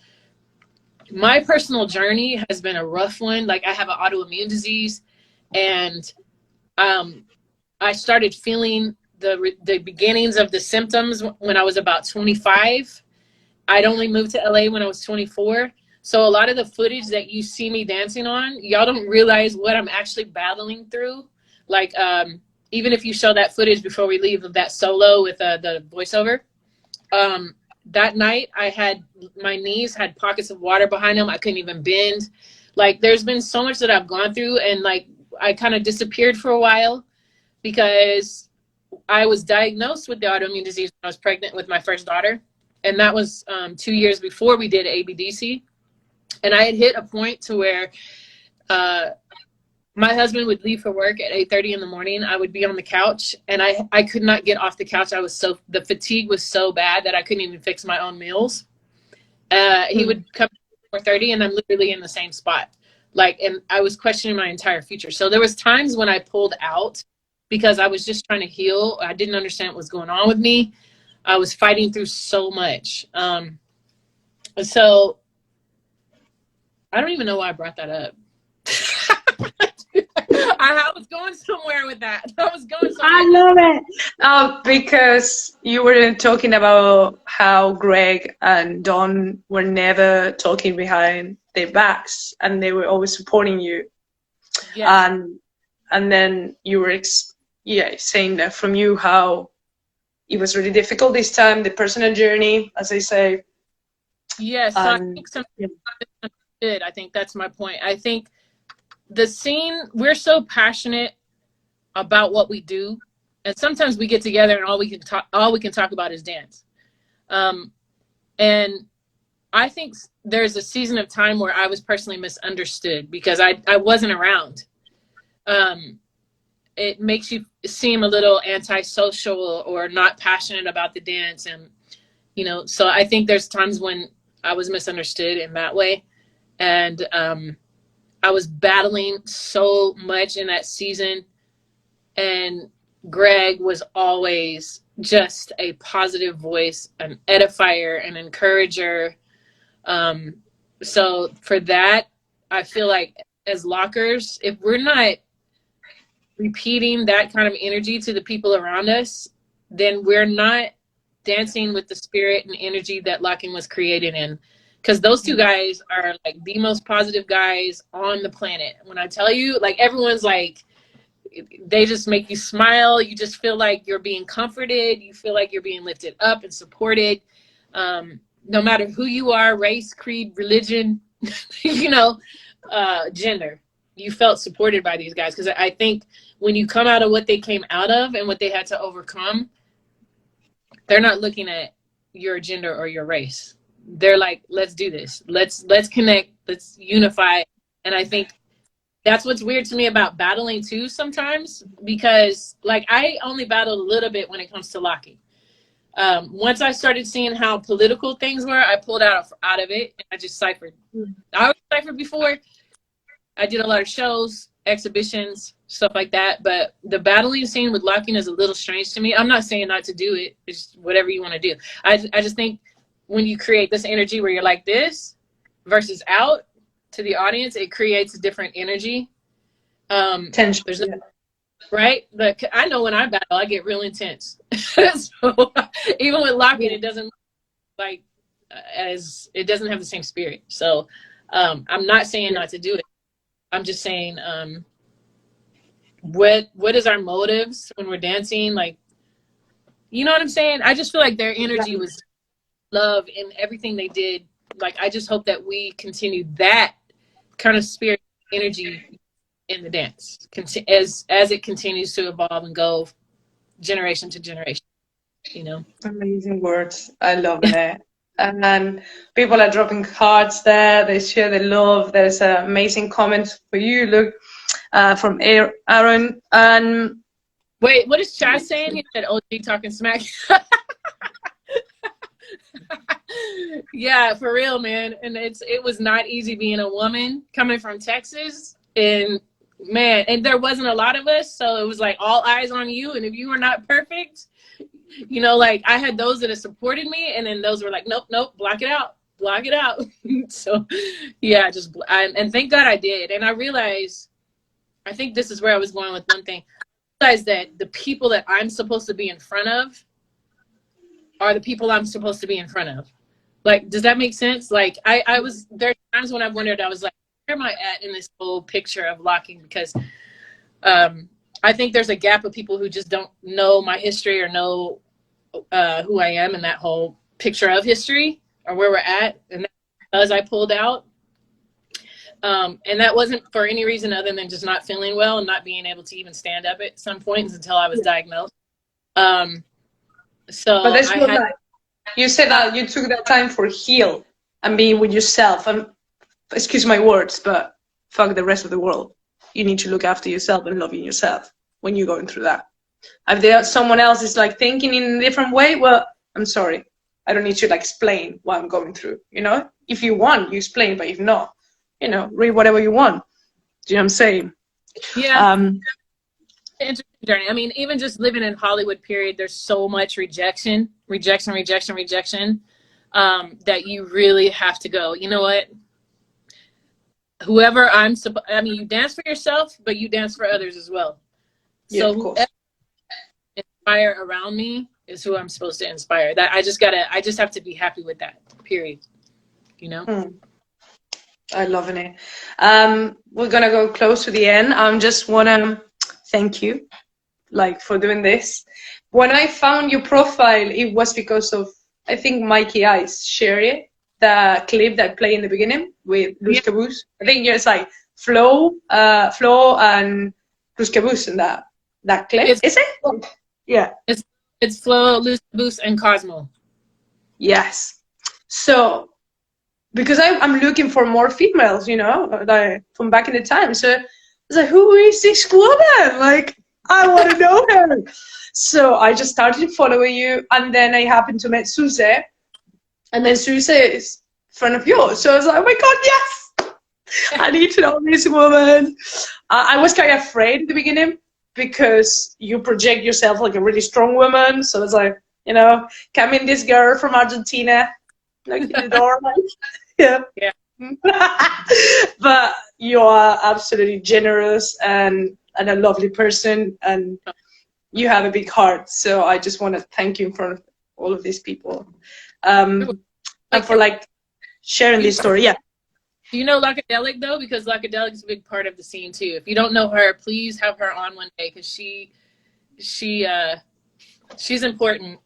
my personal journey has been a rough one. Like, I have an autoimmune disease, and I started feeling the beginnings of the symptoms when I was about 25. I'd only moved to LA when I was 24. So a lot of the footage that you see me dancing on, y'all don't realize what I'm actually battling through. Like, even if you show that footage before we leave of that solo with the voiceover, that night my knees had pockets of water behind them. I couldn't even bend. Like, there's been so much that I've gone through, and like, I kind of disappeared for a while because I was diagnosed with the autoimmune disease when I was pregnant with my first daughter. And that was 2 years before we did ABDC. And I had hit a point to where my husband would leave for work at 8:30 in the morning. I would be on the couch, and I could not get off the couch. The fatigue was so bad that I couldn't even fix my own meals. He would come at 4:30, and I'm literally in the same spot. Like, and I was questioning my entire future. So there was times when I pulled out because I was just trying to heal. I didn't understand what was going on with me. I was fighting through so much. So I don't even know why I brought that up. I was going somewhere with that. I love it. Because you were talking about how Greg and Dawn were never talking behind their backs, and they were always supporting you. Yeah. And then you were saying that from you how it was really difficult this time, the personal journey, as I say. Yes, so I think something good. I think that's my point. I think the scene, we're so passionate about what we do, and sometimes we get together and all we can talk about is dance. And I think there's a season of time where I was personally misunderstood because I wasn't around. It makes you seem a little antisocial or not passionate about the dance, and you know, so I think there's times when I was misunderstood in that way. And I was battling so much in that season, and Greg was always just a positive voice, an edifier, an encourager. So for that, I feel like as lockers, if we're not repeating that kind of energy to the people around us, then we're not dancing with the spirit and energy that locking was created in. because those two guys are like the most positive guys on the planet. When I tell you, like, everyone's like, they just make you smile. You just feel like you're being comforted. You feel like you're being lifted up and supported. No matter who you are, race, creed, religion, gender, you felt supported by these guys. Because I think when you come out of what they came out of and what they had to overcome, they're not looking at your gender or your race. They're like, let's do this. Let's connect. Let's unify. And I think that's what's weird to me about battling too sometimes, because like I only battled a little bit when it comes to locking. Once I started seeing how political things were, I pulled out of it and I just ciphered. I was ciphered before. I did a lot of shows, exhibitions, stuff like that. But the battling scene with locking is a little strange to me. I'm not saying not to do it. It's whatever you want to do. I just think when you create this energy where you're like this versus out to the audience, it creates a different energy. Tension. Right? But I know when I battle, I get real intense. So even with locking, it doesn't like it doesn't have the same spirit. So I'm not saying not to do it. I'm just saying what is our motives when we're dancing? Like, you know what I'm saying? I just feel like their energy was love in everything they did. Like, I just hope that we continue that kind of spirit energy in the dance as it continues to evolve and go generation to generation, Amazing words. I love it. And then people are dropping cards there. They share the love. There's amazing comments for you. Look, from Aaron. And wait, what is Chaz saying? He said OG talking smack. Yeah, for real, man. And it was not easy being a woman coming from Texas, and man, and there wasn't a lot of us, so it was like all eyes on you. And if you were not perfect, like I had those that have supported me, and then those were like, nope, block it out. So yeah, and thank God I did. And I realized, I think this is where I was going with one thing. I realized that the people that I'm supposed to be in front of are the people I'm supposed to be in front of. Like, does that make sense? Like, there are times when I wondered, I was like, where am I at in this whole picture of locking? Because I think there's a gap of people who just don't know my history or know who I am in that whole picture of history or where we're at. And as I pulled out, and that wasn't for any reason other than just not feeling well and not being able to even stand up at some points until I was diagnosed. So but that's not you said that you took that time for heal and being with yourself. And excuse my words, but fuck the rest of the world. You need to look after yourself and loving yourself when you're going through that. If someone else is like thinking in a different way, well, I'm sorry. I don't need to like explain what I'm going through. If you want, you explain, but if not, read whatever you want. Do you know what I'm saying? Yeah. Interesting journey. I mean, even just living in Hollywood, period, there's so much rejection, that you really have to go, you know what? Whoever you dance for yourself, but you dance for others as well. Yeah, so of course. whoever inspire around me is who I'm supposed to inspire. That I just have to be happy with that, period. I love it. We're gonna go close to the end. Just wanna thank you, for doing this. When I found your profile, it was because of, I think, Mikey Ice shared it, the clip that played in the beginning with Luz Caboose. I think it's like Flo and Luz Caboose in that clip. Is it? Yeah. It's Flo, Luz Caboose, and Cosmo. Yes. So, because I'm looking for more females, like from back in the time. So I was like, who is this woman? Like, I want to know her. So I just started following you, and then I happened to meet Suze, and then Suze is a friend of yours. So I was like, oh my God, yes! I need to know this woman. I was kind of afraid at the beginning because you project yourself like a really strong woman. So I was like, coming this girl from Argentina, like in the door, like, yeah. But you are absolutely generous and a lovely person, and you have a big heart. So I just want to thank you in front of all of these people. And for sharing this story. Yeah. Do you know Lock&Key though? Because Lock&Key is a big part of the scene too. If you don't know her, please have her on one day because she's important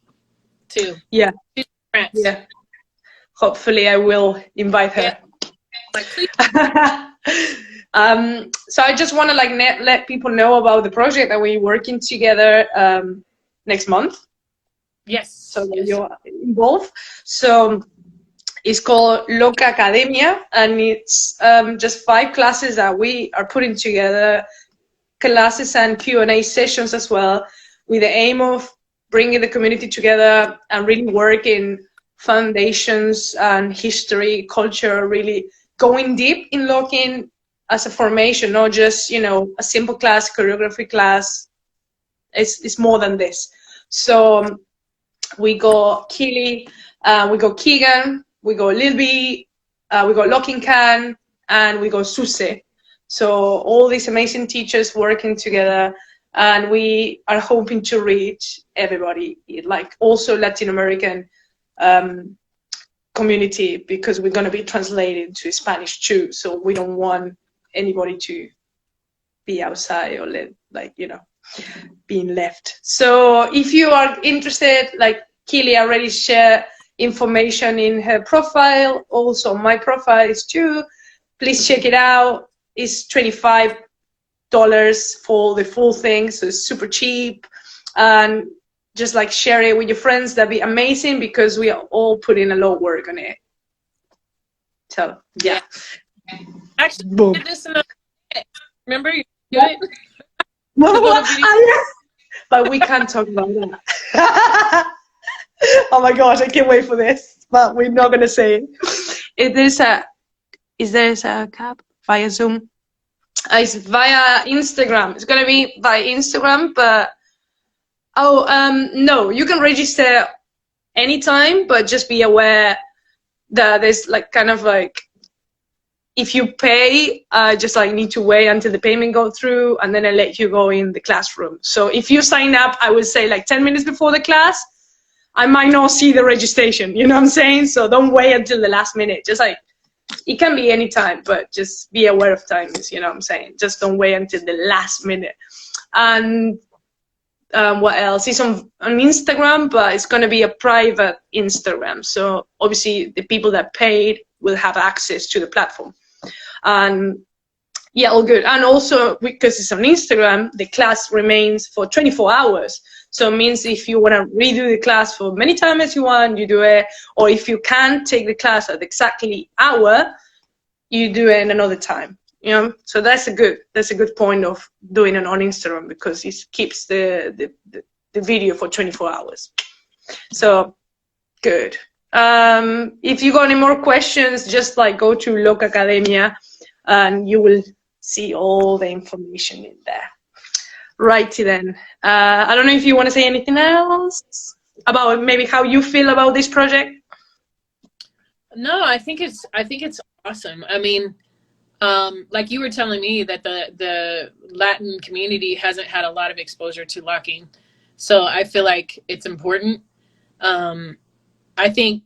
too. Yeah. She's France. Yeah. Hopefully I will invite her. Yeah. Like, please. So I just want to like let people know about the project that we're working together next month. Yes. So you're involved. So it's called Lock&Key, and it's just 5 classes that we are putting together, classes and Q&A sessions as well, with the aim of bringing the community together and really work in foundations and history, culture, really going deep in locking as a formation, not just, you know, a simple class, choreography class. It's more than this. So we got Keely, we got Keegan, we got Lilby, we got Lock&Key, and we got Suse. So all these amazing teachers working together, and we are hoping to reach everybody, like also Latin American community, because we're going to be translating to Spanish too. So we don't want anybody to be outside or like, you know, being left. So if you are interested, like Keely already shared information in her profile, also my profile is too. Please check it out. It's $25 for the full thing, so it's super cheap. And just like share it with your friends. That'd be amazing because we are all putting a lot of work on it. So yeah. Actually, boom. This remember you do it? But we can't talk about that. Oh my gosh, I can't wait for this. But we're not gonna say it. Is there a cap via Zoom? It's via Instagram. It's gonna be via Instagram, but no, you can register anytime, but just be aware that there's like kind of like, if you pay, just like need to wait until the payment go through, and then I let you go in the classroom. So if you sign up, I would say like 10 minutes before the class, I might not see the registration, you know what I'm saying? So don't wait until the last minute. Just like, it can be any time, but just be aware of times, you know what I'm saying? Just don't wait until the last minute. And what else? It's on Instagram, but it's going to be a private Instagram. So obviously the people that paid will have access to the platform. And yeah, all good. And also because it's on Instagram, the class remains for 24 hours. So it means if you want to redo the class for many times as you want, you do it. Or if you can't take the class at exactly hour, you do it another time. You know, so that's a good point of doing it on Instagram, because it keeps the video for 24 hours. So good. If you got any more questions, just like go to Lock&Key and you will see all the information in there. Righty then. I don't know if you want to say anything else about maybe how you feel about this project. No, I think it's awesome. I mean, like you were telling me that the Latin community hasn't had a lot of exposure to locking. So I feel like it's important. I think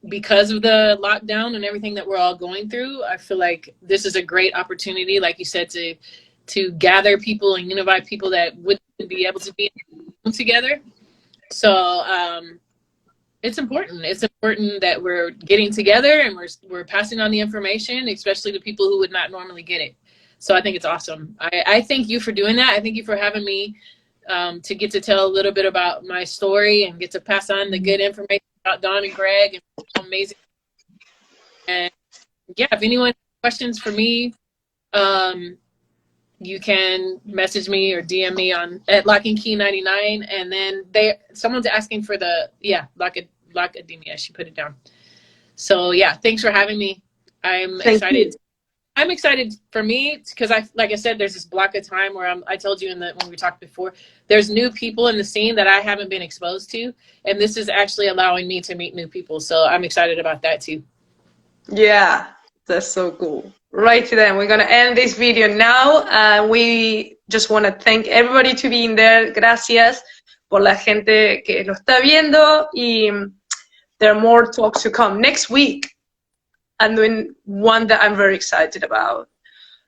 because of the lockdown and everything that we're all going through, I feel like this is a great opportunity, like you said, to gather people and unify people that wouldn't be able to be together. So it's important. It's important that we're getting together and we're passing on the information, especially to people who would not normally get it. So I think it's awesome. I thank you for doing that. I thank you for having me to get to tell a little bit about my story and get to pass on the good information about Dawn and Greg. And amazing. And yeah, if anyone has questions for me, you can message me or DM me at Lock&Key 99, and then someone's asking for the Lock&Key. She put it down. So yeah, thanks for having me. I'm excited. I'm excited for me because like I said, there's this block of time where I told you when we talked before, there's new people in the scene that I haven't been exposed to, and this is actually allowing me to meet new people. So I'm excited about that too. Yeah, that's so cool. Right then, we're gonna end this video now. We just want to thank everybody to being there. Gracias por la gente que lo está viendo, y there are more talks to come next week. and then one that I'm very excited about.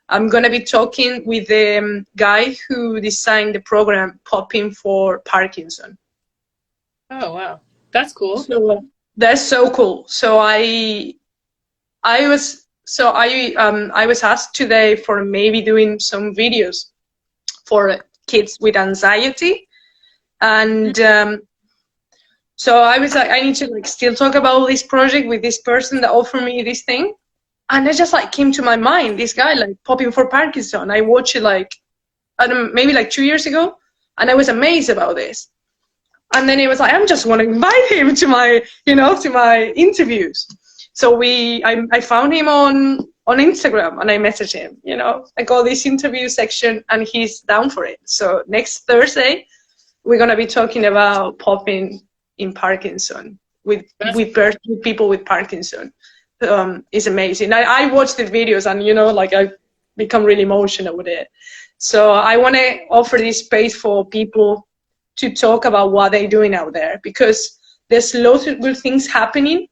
I'm going to be talking with the guy who designed the program Popping for Parkinson. Oh, wow. That's cool. So that's so cool. So I was asked today for maybe doing some videos for kids with anxiety, and so I was like, I need to like still talk about this project with this person that offered me this thing, and it just like came to my mind, this guy like Popping for Parkinson. I watched it like, I don't know, maybe like 2 years ago, and I was amazed about this. And then it was like, I'm just want to invite him to my, to my interviews. So I found him on Instagram, and I messaged him, I got this interview section, and he's down for it. So next Thursday, we're going to be talking about popping in Parkinson with people with Parkinson. It's amazing. I watched the videos, and, like I become really emotional with it. So I want to offer this space for people to talk about what they're doing out there, because there's lots of good things happening,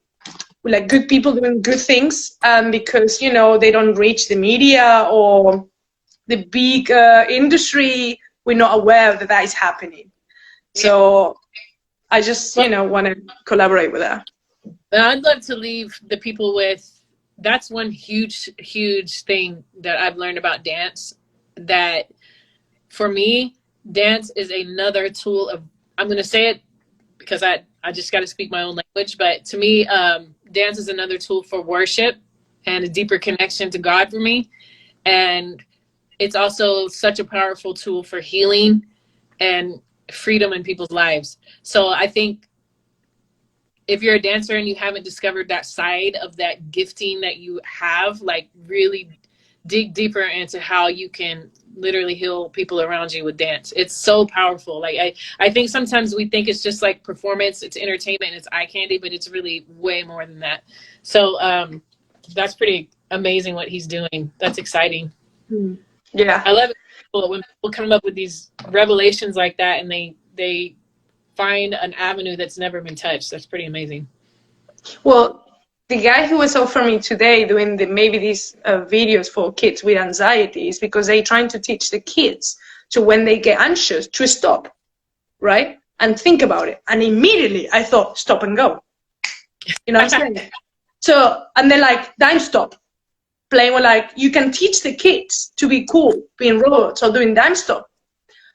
like good people doing good things, because they don't reach the media or the big industry. We're not aware that that is happening. So I just want to collaborate with that. I'd love to leave the people with, that's one huge thing that I've learned about dance, that for me, dance is another tool of, I'm going to say it because I just got to speak my own language, but to me, dance is another tool for worship and a deeper connection to God for me. And it's also such a powerful tool for healing and freedom in people's lives. So I think if you're a dancer and you haven't discovered that side of that gifting that you have, like really dig deeper into how you can literally heal people around you with dance. It's so powerful. Like I think sometimes we think it's just like performance, it's entertainment, it's eye candy, but it's really way more than that. So that's pretty amazing what he's doing. That's exciting. Yeah, I love it when people come up with these revelations like that, and they find an avenue that's never been touched. That's pretty amazing. Well, the guy who was offering me today doing maybe these videos for kids with anxiety is because they're trying to teach the kids to, when they get anxious, to stop, right? And think about it. And immediately I thought, stop and go. You know what I'm saying? So, and they're like, dime stop. Playing with, like, you can teach the kids to be cool, being robots or doing dime stop.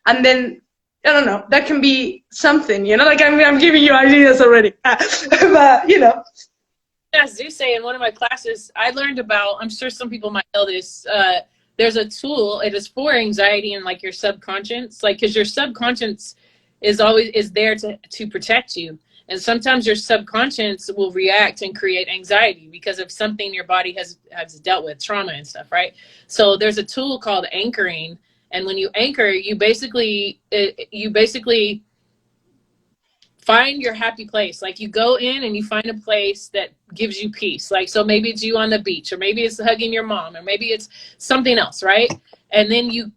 And then, I don't know, that can be something, like I'm giving you ideas already. But, As you say, in one of my classes, I learned about, I'm sure some people might know this, there's a tool, it is for anxiety and like your subconscious, like, because your subconscious is there to protect you. And sometimes your subconscious will react and create anxiety because of something your body has dealt with, trauma and stuff, right? So there's a tool called anchoring. And when you anchor, you basically find your happy place. Like, you go in and you find a place that gives you peace. Like, so maybe it's you on the beach, or maybe it's hugging your mom, or maybe it's something else, right? And then you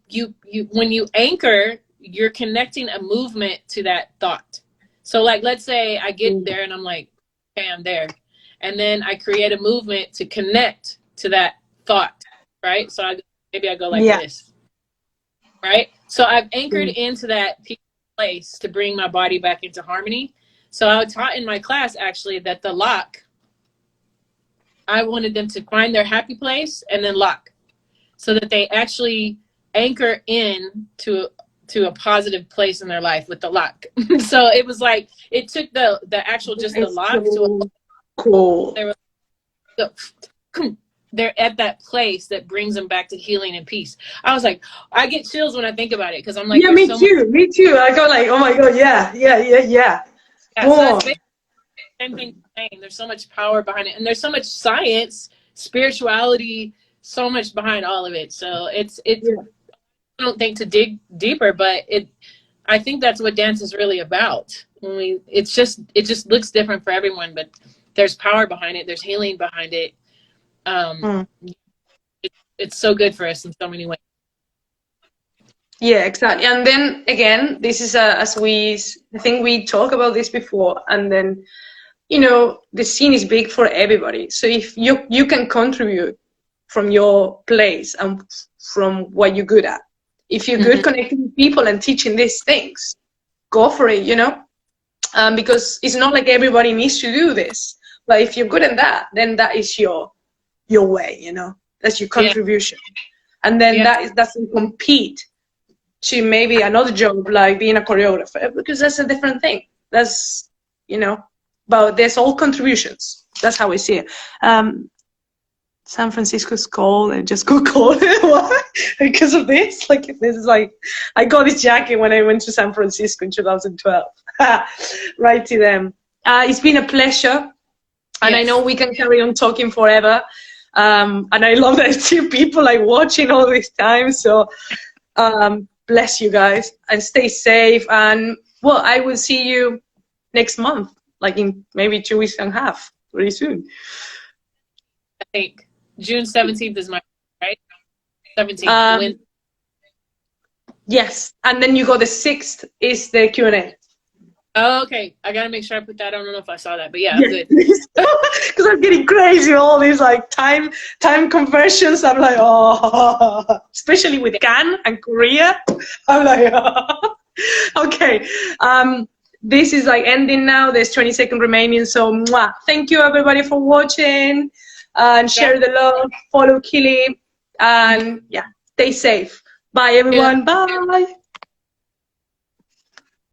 when you anchor, you're connecting a movement to that thought. So like, let's say I get there and I'm like, okay, I'm there. And then I create a movement to connect to that thought, right? So maybe I go like this, right? So I've anchored into that place to bring my body back into harmony. So I taught in my class actually that the lock, I wanted them to find their happy place and then lock, so that they actually anchor in to a positive place in their life with the lock. So it was like, it took the actual, just the lock to a cool. They're at that place that brings them back to healing and peace. I was like, I get chills when I think about it, because I'm like, yeah, me too. I go like, oh my God, yeah. So that's the same thing. There's so much power behind it, and there's so much science, spirituality, so much behind all of it. So it's I don't think to dig deeper, but I think that's what dance is really about. It just looks different for everyone, but there's power behind it. There's healing behind it. It's so good for us in so many ways. Yeah, exactly. And then again, this is I think we talked about this before, and then you know, the scene is big for everybody. So if you can contribute from your place and from what you're good at. If you're good connecting with people and teaching these things, go for it, you know? Because it's not like everybody needs to do this. But if you're good at that, then that is your way, you know? That's your contribution. And then that doesn't compete to maybe another job like being a choreographer, because that's a different thing. That's, you know, but there's all contributions. That's how I see it. San Francisco's cold, and just go cold. Why? Because of this? Like, this is like, I got this jacket when I went to San Francisco in 2012. Right to them. It's been a pleasure. And I know we can carry on talking forever. And I love that I see people like watching all this time. So bless you guys and stay safe. And well, I will see you next month, like in maybe 2 weeks and a half, very soon. I think June 17th is my, right? 17th. Yes. And then you go the 6th is the Q&A. Oh, okay. I got to make sure I put that. I don't know if I saw that, but yeah, I'm good. Because I'm getting crazy with all these like time conversions. I'm like, oh, especially with Cannes and Korea. I'm like, oh. Okay. This is like ending now. There's 20 seconds remaining. So mwah. Thank you everybody for watching, and share the love, follow Kili, and yeah, stay safe. Bye everyone. Bye.